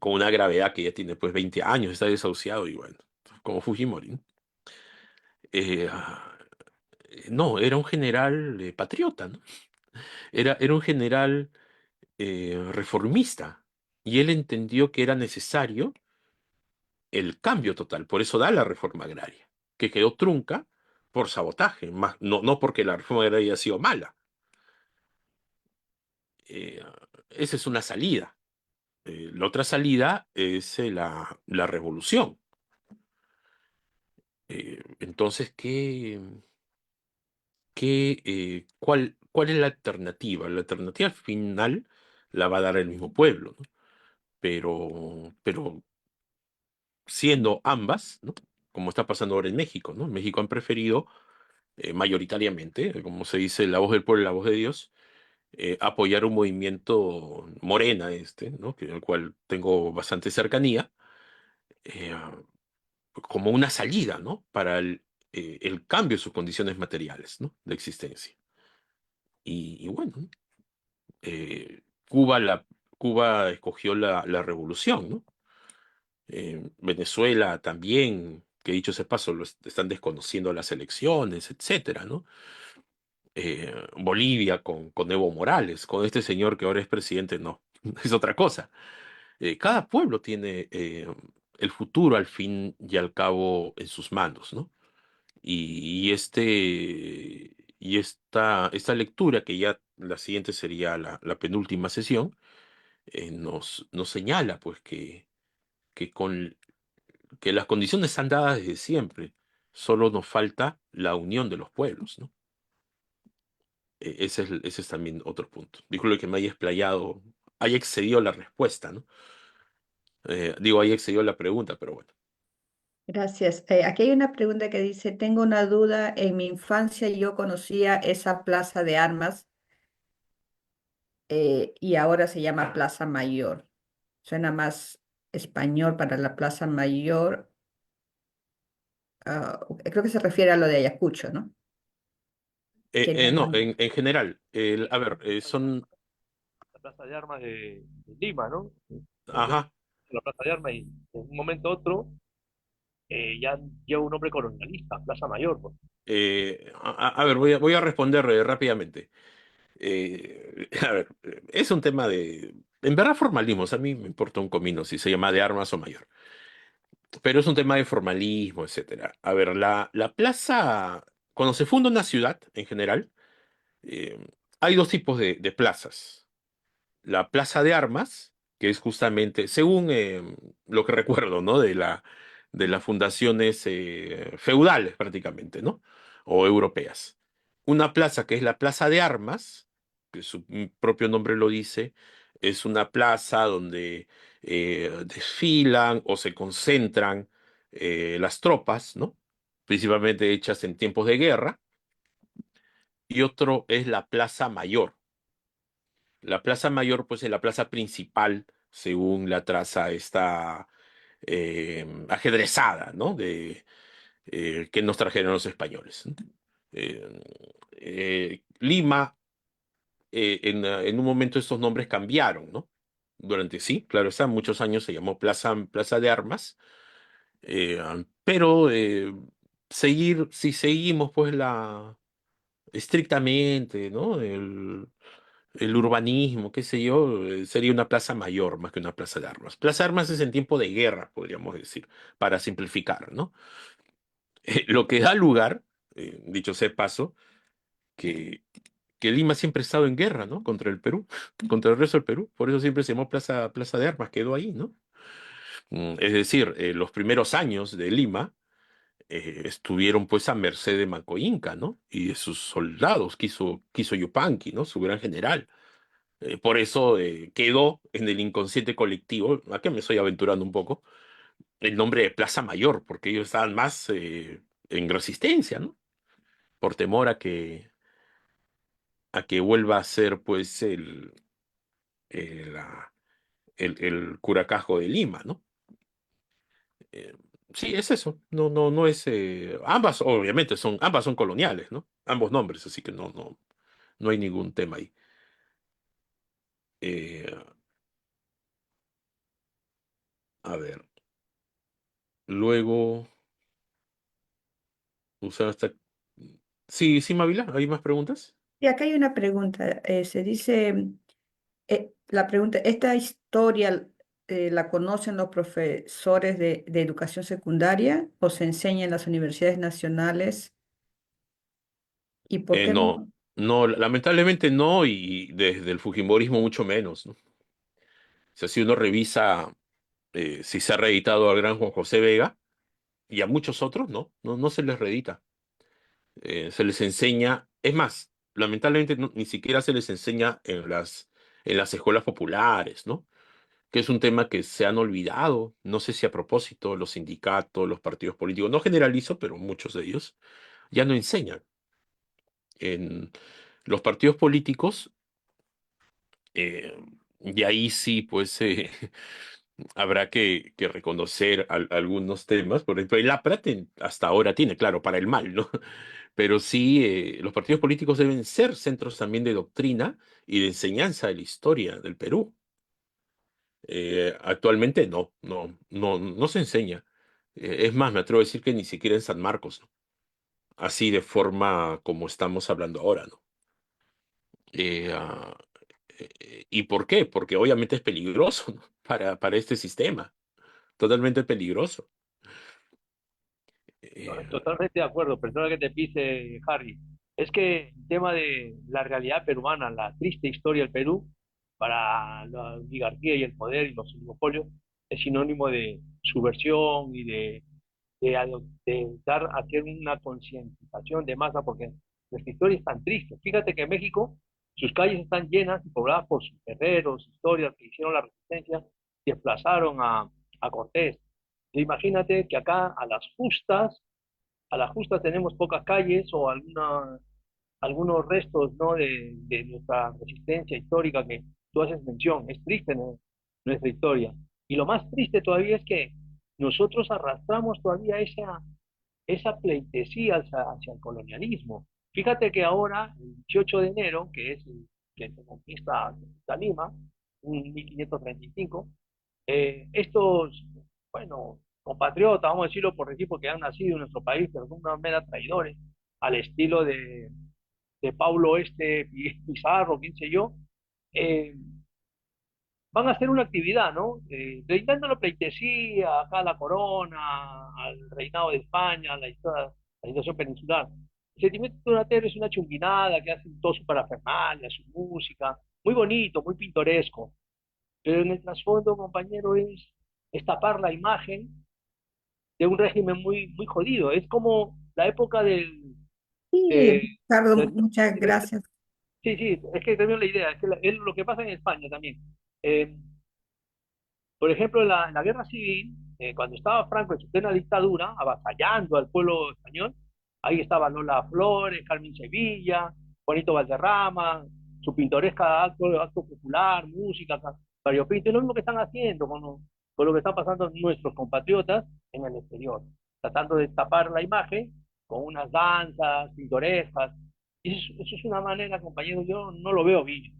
con una gravedad que ya tiene pues 20 años, está desahuciado y bueno, como Fujimori, ¿no? Eh, ah, no, era un general patriota, ¿no? Era un general reformista, y él entendió que era necesario el cambio total. Por eso da la reforma agraria, que quedó trunca por sabotaje, más, no porque la reforma agraria haya sido mala. Eh, Esa es una salida. La otra salida es la revolución. Entonces, cuál es la alternativa? La alternativa final la va a dar el mismo pueblo, ¿no? Pero siendo ambas, ¿no? Como está pasando ahora en México, ¿no? En México han preferido mayoritariamente, como se dice, la voz del pueblo y la voz de Dios, apoyar un movimiento Morena, ¿no? Al cual tengo bastante cercanía, eh, como una salida, ¿no? Para el cambio de sus condiciones materiales, ¿no? De existencia. Y bueno, eh, Cuba, Cuba escogió la revolución, ¿no? Venezuela también, que dicho ese paso, están desconociendo las elecciones, etcétera, ¿no? Bolivia con Evo Morales, con este señor que ahora es presidente, no, es otra cosa. Cada pueblo tiene el futuro al fin y al cabo en sus manos, ¿no? Esta lectura, que ya la siguiente sería la penúltima sesión, nos señala pues que, con, que las condiciones están dadas desde siempre, solo nos falta la unión de los pueblos, ¿no? Ese es también otro punto. Disculpe que me haya explayado, haya excedido la respuesta, ¿no? Digo, haya excedido la pregunta, pero bueno. Gracias. Aquí hay una pregunta que dice, tengo una duda, en mi infancia yo conocía esa plaza de armas y ahora se llama Plaza Mayor. Suena más español para la Plaza Mayor. Creo que se refiere a lo de Ayacucho, ¿no? Tiene No, un... en general, a ver, son, La Plaza de Armas de Lima, ¿no? Yo ajá, la Plaza de Armas y en un momento a otro ya lleva un nombre colonialista, Plaza Mayor, pues. a ver, voy a responder rápidamente. A ver, es un tema en verdad, formalismos. A mí me importa un comino si se llama de armas o mayor, pero es un tema de formalismo, etcétera. A ver, la plaza, cuando se funda una ciudad en general, eh, hay dos tipos de plazas. La plaza de armas, que es justamente, según lo que recuerdo, ¿no? De las fundaciones feudales prácticamente, ¿no? O europeas. Una plaza que es la plaza de armas, que su propio nombre lo dice, es una plaza donde desfilan o se concentran las tropas, ¿no? Principalmente hechas en tiempos de guerra. Y otro es la plaza mayor. La plaza mayor, pues, es la plaza principal, según la traza esta ajedrezada, ¿no? Que nos trajeron los españoles. Eh, Lima, en un momento estos nombres cambiaron, ¿no? Durante sí, claro está, muchos años se llamó Plaza de Armas, eh, pero si seguimos, pues, estrictamente, ¿no? El urbanismo, qué sé yo, sería una plaza mayor más que una plaza de armas. Plaza de armas es en tiempo de guerra, podríamos decir, para simplificar, ¿no? Lo que da lugar, dicho sea de paso, que, que Lima siempre ha estado en guerra, ¿no? Contra el Perú, contra el resto del Perú. Por eso siempre se llamó Plaza de Armas, quedó ahí, ¿no? Es decir, los primeros años de Lima estuvieron pues a merced de Manco Inca, ¿no? Y de sus soldados, quiso Yupanqui, ¿no? Su gran general. Por eso quedó en el inconsciente colectivo, aquí me estoy aventurando un poco, el nombre de Plaza Mayor, porque ellos estaban más en resistencia, ¿no? Por temor a que vuelva a ser pues el Curacajo de Lima, ¿no? Eh, sí, es eso. No es. Ambas, obviamente, ambas son coloniales, ¿no? Ambos nombres, así que no hay ningún tema ahí. Eh, a ver, luego. Usar hasta. Sí, sí, Mavila, ¿hay más preguntas? Y acá hay una pregunta. Se dice, la pregunta, ¿esta historia la conocen los profesores de educación secundaria o se enseña en las universidades nacionales? ¿Y por qué No, no? no, lamentablemente no, y desde el Fujimorismo mucho menos, ¿no? O sea, si uno revisa si se ha reeditado al gran Juan José Vega y a muchos otros, no se les reedita. Se les enseña, es más, lamentablemente ni siquiera se les enseña en las en las escuelas populares, ¿no? Que es un tema que se han olvidado, no sé si a propósito, los sindicatos, los partidos políticos, no generalizo, pero muchos de ellos ya no enseñan. En los partidos políticos, eh, y ahí sí, pues habrá que reconocer algunos temas. Por ejemplo, el APRA hasta ahora tiene, claro, para el mal, ¿no? Pero sí, los partidos políticos deben ser centros también de doctrina y de enseñanza de la historia del Perú. Actualmente no se enseña. Es más, me atrevo a decir que ni siquiera en San Marcos, ¿no? Así de forma como estamos hablando ahora, ¿no? Eh, ah, ¿Y por qué? Porque obviamente es peligroso, ¿no? Para este sistema, totalmente peligroso. No, Eh, totalmente de acuerdo, perdona que te pise, Harry. Es que el tema de la realidad peruana, la triste historia del Perú, para la oligarquía y el poder y los oligopolios, es sinónimo de subversión y de dar, hacer una concientización de masa, porque nuestra historia es tan triste. Fíjate que en México sus calles están llenas y pobladas por sus guerreros, historias que hicieron la resistencia y desplazaron a Cortés. E imagínate que acá a la justa tenemos pocas calles o algunos restos, ¿no? de nuestra resistencia histórica que tú haces mención. Es triste, ¿no? Nuestra historia. Y lo más triste todavía es que nosotros arrastramos todavía esa pleitesía hacia el colonialismo. Fíjate que ahora, el 18 de enero, que es el que se conquista Lima, en 1535, estos, bueno, compatriotas, vamos a decirlo por decir, porque han nacido en nuestro país, pero son unos mera traidores, al estilo de Paulo Pizarro, quién sé yo, eh, van a hacer una actividad, ¿no? Brindando la pleitesía acá a la corona, al reinado de España, la situación peninsular. El sentimiento donatero es una chunguinada que hacen todo su parafernalia, su música, muy bonito, muy pintoresco, pero en el trasfondo, compañero, es tapar la imagen de un régimen muy jodido. Es como la época Sí, de, Ricardo, del- muchas de- gracias. sí, sí, es que termino la idea, es que es lo que pasa en España también. Eh, Por ejemplo, en la guerra civil, cuando estaba Franco en su plena dictadura, avasallando al pueblo español, ahí estaba Lola Flores, Carmen Sevilla, Juanito Valderrama, su pintoresca acto popular, música, variopinto, y lo mismo que están haciendo con lo que están pasando nuestros compatriotas en el exterior, tratando de tapar la imagen con unas danzas pintorescas. Y eso es una manera, compañero, yo no lo veo bien.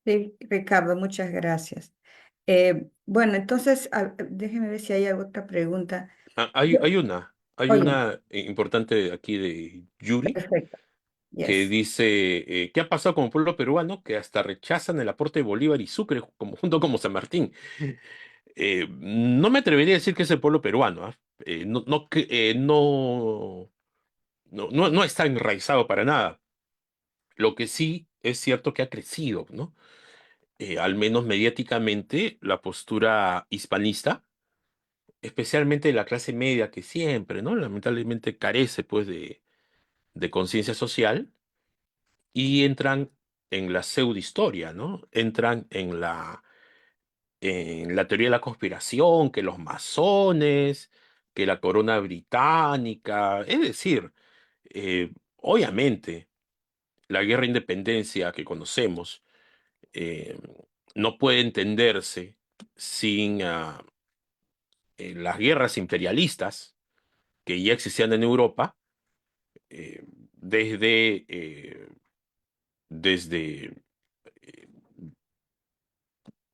Sí, Ricardo, muchas gracias. Bueno, entonces, déjeme ver si hay otra pregunta. hay, Yo- hay Oye, una importante aquí de Yuri perfecto. que Yes. dice, ¿qué ha pasado con el pueblo peruano que hasta rechazan el aporte de Bolívar y Sucre como, junto como San Martín? No me atrevería a decir que es el pueblo peruano, ¿ah? No está enraizado para nada. Lo que sí es cierto que ha crecido, ¿no? Al menos mediáticamente, la postura hispanista, especialmente de la clase media que siempre, ¿no? Lamentablemente carece, pues, de conciencia social y entran en la pseudohistoria, ¿no? Entran en la teoría de la conspiración, que los masones, que la corona británica, es decir, obviamente la guerra de independencia que conocemos eh, no puede entenderse sin las guerras imperialistas que ya existían en Europa eh, desde, desde eh,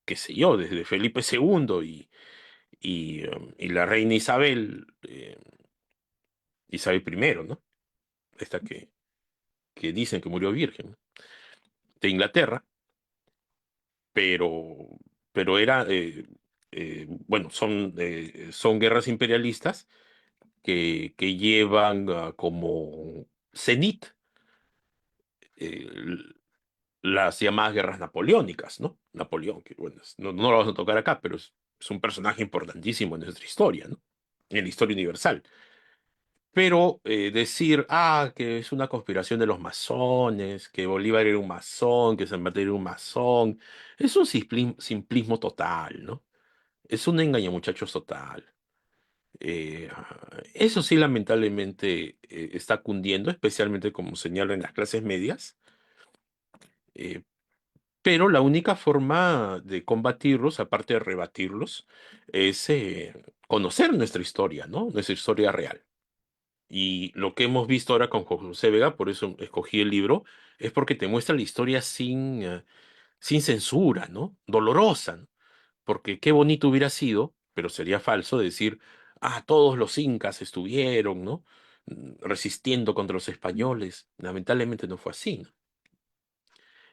qué sé yo, desde Felipe II y la reina Isabel, Isabel I, ¿no? Esta que dicen que murió virgen, ¿no? De Inglaterra, pero, pero bueno, son guerras imperialistas que llevan como cenit eh, las llamadas guerras napoleónicas, ¿no? Napoleón, que bueno, no lo vamos a tocar acá, pero es un personaje importantísimo en nuestra historia, ¿no? En la historia universal. Pero decir, que es una conspiración de los masones, que Bolívar era un masón, que San Martín era un masón, es un simplismo total, ¿no? Es un engañamuchachos total. Eso sí, lamentablemente, está cundiendo, especialmente como señalo en las clases medias. eh, pero la única forma de combatirlos, aparte de rebatirlos, es conocer nuestra historia, ¿no? Nuestra historia real. Y lo que hemos visto ahora con José Vega, por eso escogí el libro, es porque te muestra la historia sin censura, ¿no? Dolorosa, ¿no? Porque qué bonito hubiera sido, pero sería falso decir, todos los incas estuvieron, ¿no? Resistiendo contra los españoles. Lamentablemente no fue así, ¿no?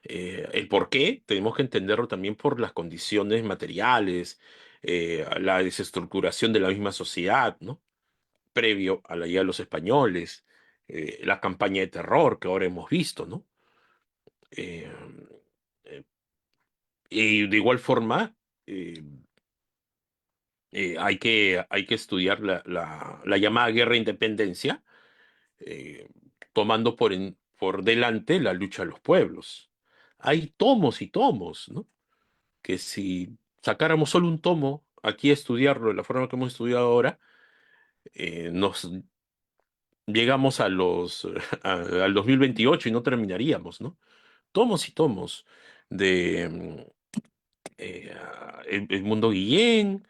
El por qué tenemos que entenderlo también por las condiciones materiales, la desestructuración de la misma sociedad, ¿no? Previo a la llegada de los españoles, la campaña de terror que ahora hemos visto, ¿no? Eh, eh, y de igual forma, eh, hay que estudiar la llamada guerra de independencia, eh, tomando por delante la lucha de los pueblos. Hay tomos y tomos, ¿no? Que si sacáramos solo un tomo aquí a estudiarlo de la forma que hemos estudiado ahora, nos llegamos al 2028 y no terminaríamos, ¿no? Tomos y tomos de el Mundo Guillén,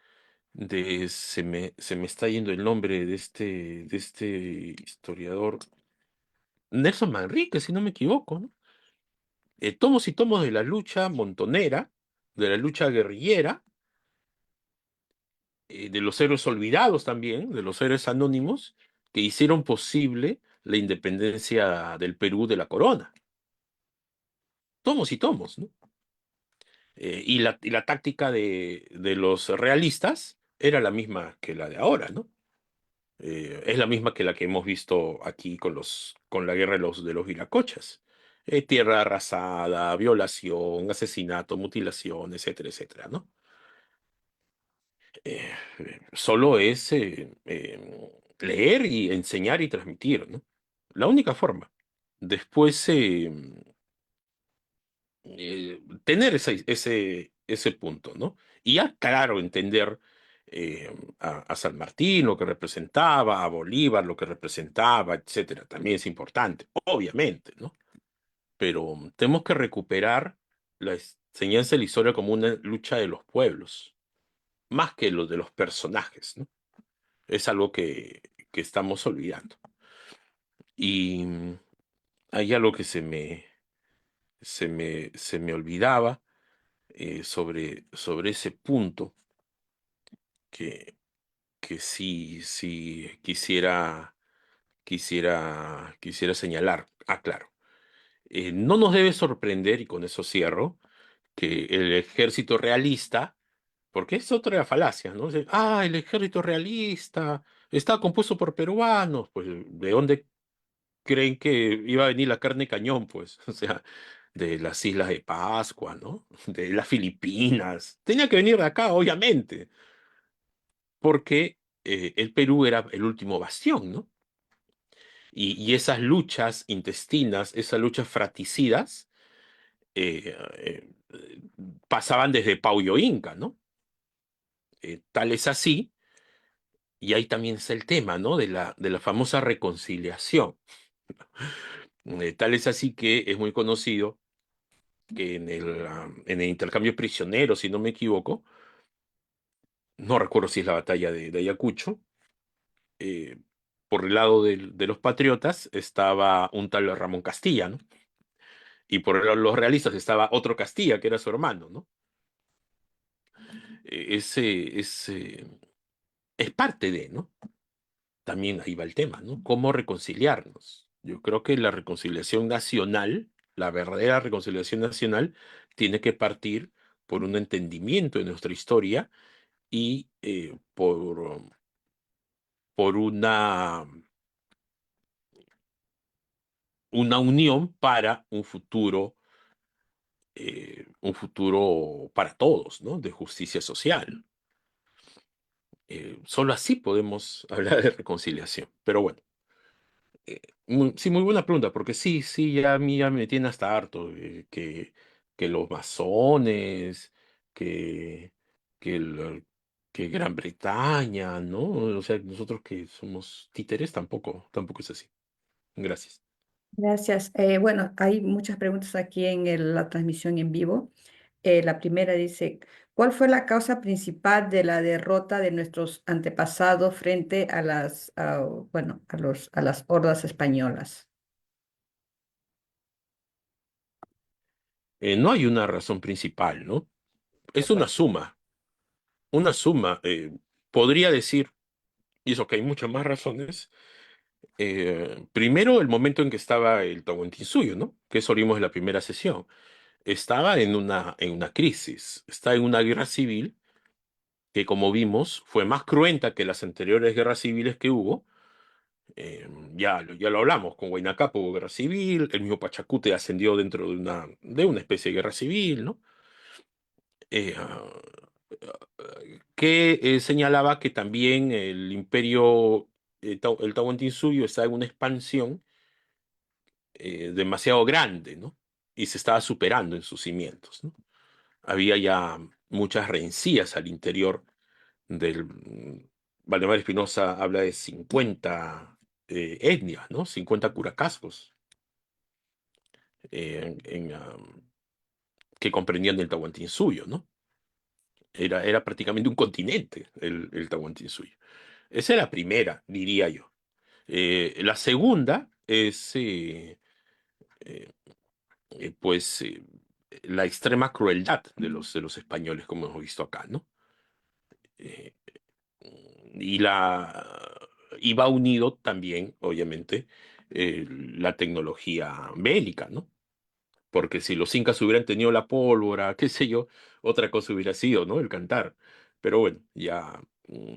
se me está yendo el nombre de este historiador, Nelson Manrique, si no me equivoco, ¿no? Tomos y tomos de la lucha montonera, de la lucha guerrillera, de los héroes olvidados también, de los héroes anónimos, que hicieron posible la independencia del Perú de la corona. Tomos y tomos, ¿no? Y la táctica de los realistas era la misma que la de ahora, ¿no? Es la misma que la que hemos visto aquí con la guerra de los Viracochas. Tierra arrasada, violación, asesinato, mutilación, etcétera, etcétera, ¿no? Solo es leer y enseñar y transmitir, ¿no? La única forma. Después, tener ese punto, ¿no? Y ya, claro, entender a San Martín, lo que representaba, a Bolívar, lo que representaba, etcétera, también es importante, obviamente, ¿no? Pero tenemos que recuperar la enseñanza de la historia como una lucha de los pueblos, más que lo de los personajes, ¿no? Es algo que estamos olvidando. Y hay algo que se me olvidaba sobre ese punto que, que sí quisiera señalar. Claro. No nos debe sorprender, y con eso cierro, que el ejército realista, porque es otra falacia, ¿no? El ejército realista está compuesto por peruanos, pues ¿de dónde creen que iba a venir la carne cañón? Pues, o sea, de las Islas de Pascua, ¿no? De las Filipinas. Tenía que venir de acá, obviamente, porque el Perú era el último bastión, ¿no? Y esas luchas intestinas, esas luchas fratricidas, pasaban desde Pauyo Inca, ¿no? Tal es así, y ahí también está el tema, ¿no? De la famosa reconciliación. Tal es así que es muy conocido que en el intercambio de prisioneros, si no me equivoco, no recuerdo si es la batalla de Ayacucho, eh, por el lado de los patriotas estaba un tal Ramón Castilla, ¿no? Y por el lado de los realistas estaba otro Castilla, que era su hermano, ¿no? Es parte de, ¿no? También ahí va el tema, ¿no? ¿Cómo reconciliarnos? Yo creo que la reconciliación nacional, la verdadera reconciliación nacional, tiene que partir por un entendimiento de nuestra historia y por una unión para un futuro para todos, ¿no? De justicia social. Solo así podemos hablar de reconciliación. Pero bueno. Sí, muy buena pregunta, porque sí, sí, ya a mí ya me tiene hasta harto que los masones, que, que, que Gran Bretaña, ¿no? O sea, nosotros que somos títeres tampoco es así. Gracias. Gracias. Bueno, hay muchas preguntas aquí en la transmisión en vivo. La primera dice, ¿cuál fue la causa principal de la derrota de nuestros antepasados frente a bueno, a las hordas españolas? No hay una razón principal, ¿no? Es Total. una suma. Podría decir, y eso que hay muchas más razones. Primero, el momento en que estaba el Tahuantinsuyo, ¿no? Que eso vimos en la primera sesión. Estaba en una crisis, está en una guerra civil que, como vimos, fue más cruenta que las anteriores guerras civiles que hubo. Ya lo hablamos, con Huayna Capac hubo guerra civil, el mismo Pachacute ascendió dentro de una especie de guerra civil, ¿no? Eh, ah, que señalaba que también el imperio, el Tahuantinsuyo está en una expansión demasiado grande, ¿no? Y se estaba superando en sus cimientos, ¿no? Había ya muchas rencillas al interior del... Valdemar Espinosa habla de 50 etnias, ¿no? 50 curacascos que comprendían el Tahuantinsuyo, ¿no? Era prácticamente un continente el Tahuantinsuyo. Esa es la primera, diría yo. La segunda es, eh, pues, la extrema crueldad de los españoles, como hemos visto acá, ¿no? Eh, y y va unido también, obviamente, la tecnología bélica, ¿no? Porque si los incas hubieran tenido la pólvora, qué sé yo, otra cosa hubiera sido, ¿no? El cantar. Pero bueno, ya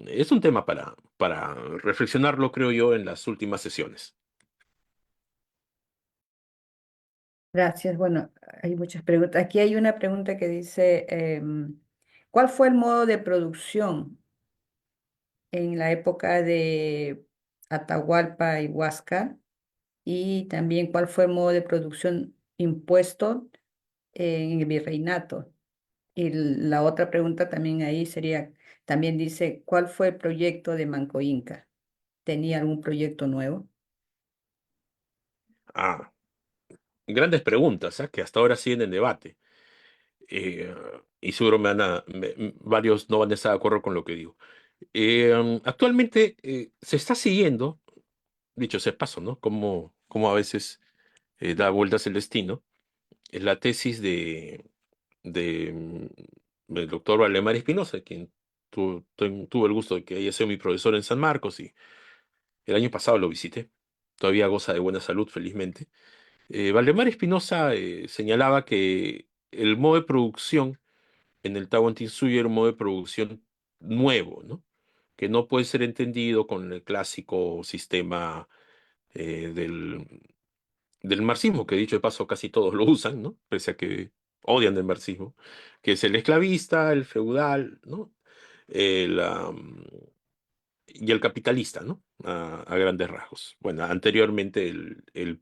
es un tema para reflexionarlo, creo yo, en las últimas sesiones. Gracias. Bueno, hay muchas preguntas. Aquí hay una pregunta que dice, ¿cuál fue el modo de producción en la época de Atahualpa y Huáscar? Y también, ¿cuál fue el modo de producción impuesto en el virreinato? Y la otra pregunta también ahí sería, también dice, ¿cuál fue el proyecto de Manco Inca? ¿Tenía algún proyecto nuevo? Ah, grandes preguntas, ¿ah? Que hasta ahora siguen en debate. Eh, y seguro varios no van a estar de acuerdo con lo que digo. Actualmente se está siguiendo, dicho sea de paso, ¿no? Como a veces da vueltas el destino. Es la tesis del doctor Valdemar Espinosa, quien tuve el gusto de que haya sido mi profesor en San Marcos y el año pasado lo visité. Todavía goza de buena salud, felizmente. Valdemar Espinosa señalaba que el modo de producción en el Tahuantinsuyo era un modo de producción nuevo, ¿no? Que no puede ser entendido con el clásico sistema eh, del, del marxismo, que dicho de paso casi todos lo usan, ¿no? Pese a que odian el marxismo, que es el esclavista, el feudal, ¿no? El, y el capitalista, ¿no? A grandes rasgos. Bueno, anteriormente el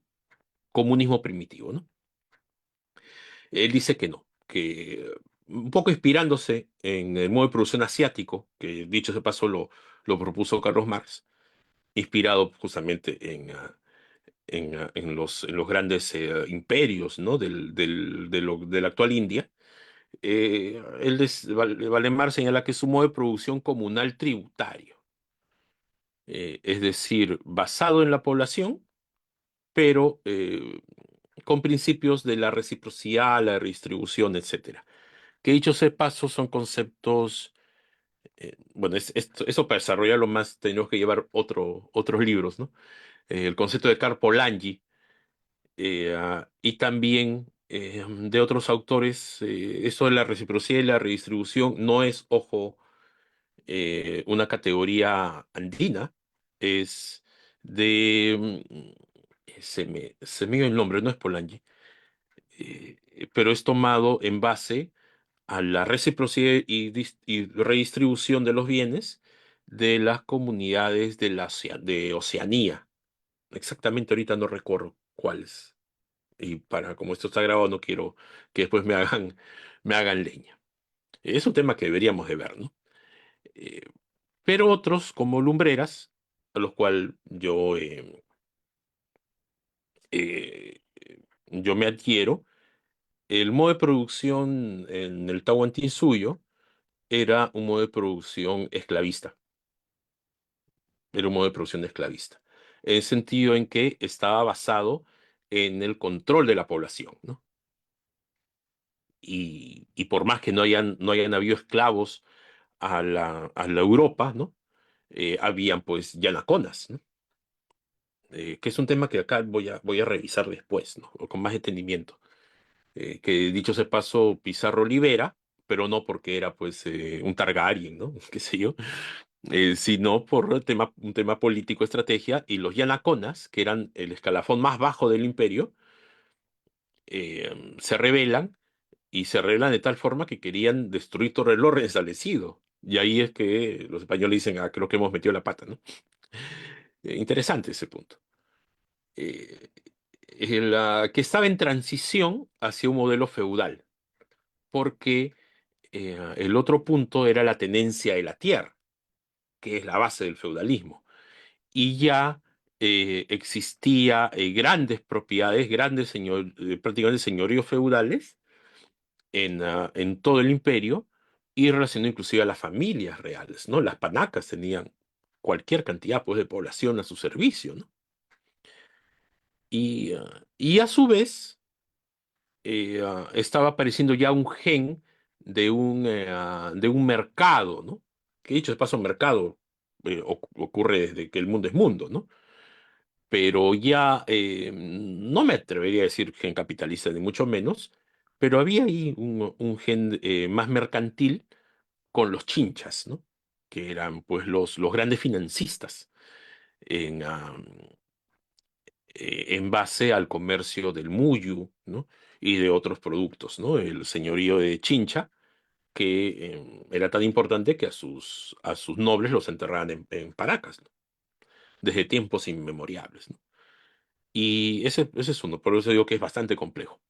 comunismo primitivo, ¿no? Él dice que no, que un poco inspirándose en el modo de producción asiático, que dicho de paso lo propuso Carlos Marx, inspirado justamente en los grandes imperios, ¿no? De la actual India. Valdemar señala que es un modo de producción comunal tributario, es decir, basado en la población, pero con principios de la reciprocidad, la redistribución, etcétera. Que dicho sea de paso, son conceptos, bueno, eso para desarrollarlo más tenemos que llevar otros libros, ¿no? El concepto de Karl Polanyi, y también de otros autores, eso de la reciprocidad y la redistribución no es, ojo, una categoría andina, es se me dio el nombre, no es Polanyi, pero es tomado en base a la reciprocidad y redistribución de los bienes de las comunidades de Oceanía. Exactamente ahorita no recuerdo cuáles. Y como esto está grabado, no quiero que después me hagan leña. Es un tema que deberíamos de ver, ¿no? Eh, pero otros, como lumbreras, a los cuales eh, yo me adhiero, el modo de producción en el Tahuantinsuyo era un modo de producción esclavista. Era un modo de producción esclavista. En el sentido en que estaba basado en el control de la población, ¿no? Y por más que no hayan habido esclavos a la Europa, ¿no? Habían pues yanaconas, ¿no? Que es un tema que acá voy a revisar después, ¿no? Con más entendimiento. Que dicho se paso, Pizarro libera, pero no porque era pues un Targaryen, ¿no? Qué sé yo, sino por un tema político, estrategia, y los yanaconas, que eran el escalafón más bajo del imperio, se rebelan y se rebelan de tal forma que querían destruir todo el orden establecido. Y ahí es que los españoles dicen, ah, creo que hemos metido la pata, ¿no? Interesante ese punto. Eh, que estaba en transición hacia un modelo feudal, porque el otro punto era la tenencia de la tierra, que es la base del feudalismo. Y ya existía grandes propiedades, prácticamente señoríos feudales en todo el imperio y relacionado inclusive a las familias reales, ¿no? Las panacas tenían cualquier cantidad pues, de población a su servicio, ¿no? Y a su vez estaba apareciendo ya un gen de un mercado, ¿no? Que dicho de paso, mercado ocurre desde que el mundo es mundo, ¿no? Pero ya no me atrevería a decir gen capitalista, ni mucho menos, pero había ahí un gen más mercantil con los chinchas, ¿no? Que eran pues los grandes financistas en, en base al comercio del muyu, ¿no? Y de otros productos, ¿no? El señorío de Chincha, que era tan importante que a sus nobles los enterraban en Paracas, ¿no? Desde tiempos inmemoriales, ¿no? Y ese es uno, por eso digo que es bastante complejo.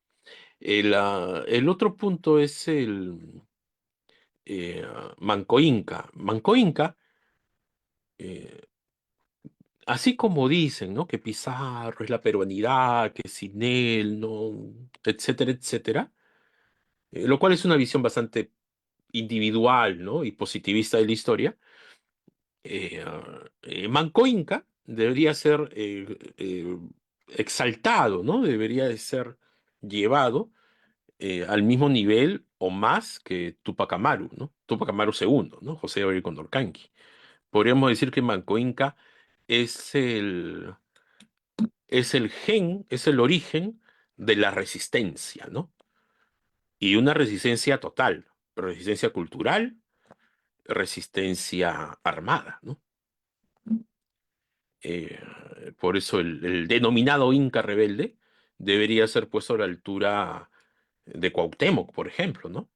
El otro punto es el Manco Inca. Manco Inca, eh, así como dicen, ¿no? Que Pizarro es la peruanidad, que sin él, ¿no? Etcétera, etcétera. Lo cual es una visión bastante individual, ¿no? Y positivista de la historia. Manco Inca debería ser exaltado, ¿no? Debería de ser llevado al mismo nivel o más que Tupac Amaru, ¿no? Tupac Amaru segundo, ¿no? José Gabriel Condorcanqui. Podríamos decir que Manco Inca es el gen, es el origen de la resistencia, ¿no? Y una resistencia total, resistencia cultural, resistencia armada, ¿no? Eh, por eso el denominado Inca rebelde debería ser puesto a la altura de Cuauhtémoc, por ejemplo, ¿no?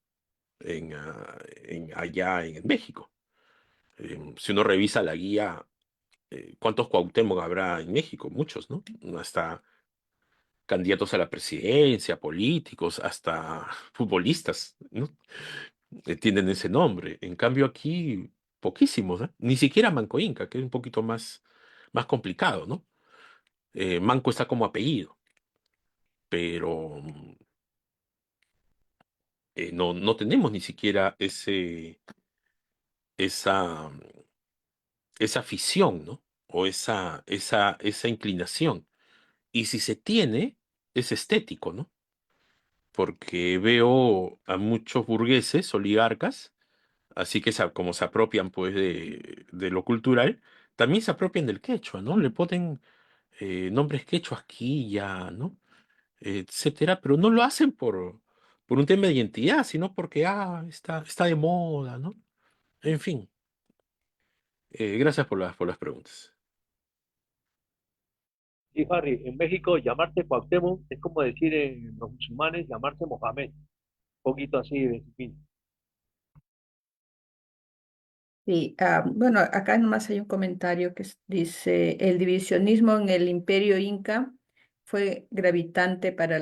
Allá en México. Si uno revisa la guía, ¿cuántos Cuauhtémoc habrá en México? Muchos, ¿no? Hasta candidatos a la presidencia, políticos, hasta futbolistas, ¿no? Tienen ese nombre. En cambio aquí, poquísimos, ¿eh? Ni siquiera Manco Inca, que es un poquito más complicado, ¿no? Manco está como apellido, pero no tenemos ni siquiera esa, esa afición, ¿no? O esa inclinación. Y si se tiene, es estético, ¿no? Porque veo a muchos burgueses, oligarcas, así que como se apropian pues de lo cultural, también se apropian del quechua, ¿no? Le ponen nombres quechua aquí ya, ¿no? Etcétera, pero no lo hacen por un tema de identidad, sino porque, está de moda, ¿no? En fin, gracias por las preguntas. Sí, Harry, en México llamarse Cuauhtémoc es como decir en los musulmanes llamarse Mohamed, un poquito así de disciplina. Sí, bueno, acá nomás hay un comentario que dice, el divisionismo en el Imperio Inca fue gravitante para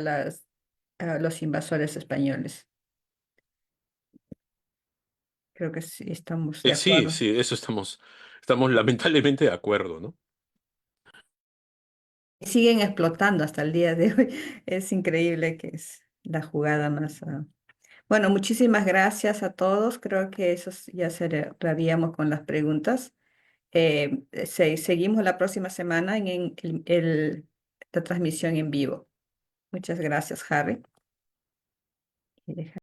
los invasores españoles. Creo que sí, estamos de Sí, acuerdo. sí, eso estamos lamentablemente de acuerdo, ¿no? Siguen explotando hasta el día de hoy. Es increíble que es la jugada más. Bueno, muchísimas gracias a todos. Creo que ya cerraríamos con las preguntas. Seguimos la próxima semana la transmisión en vivo. Muchas gracias, Harry. Y deja-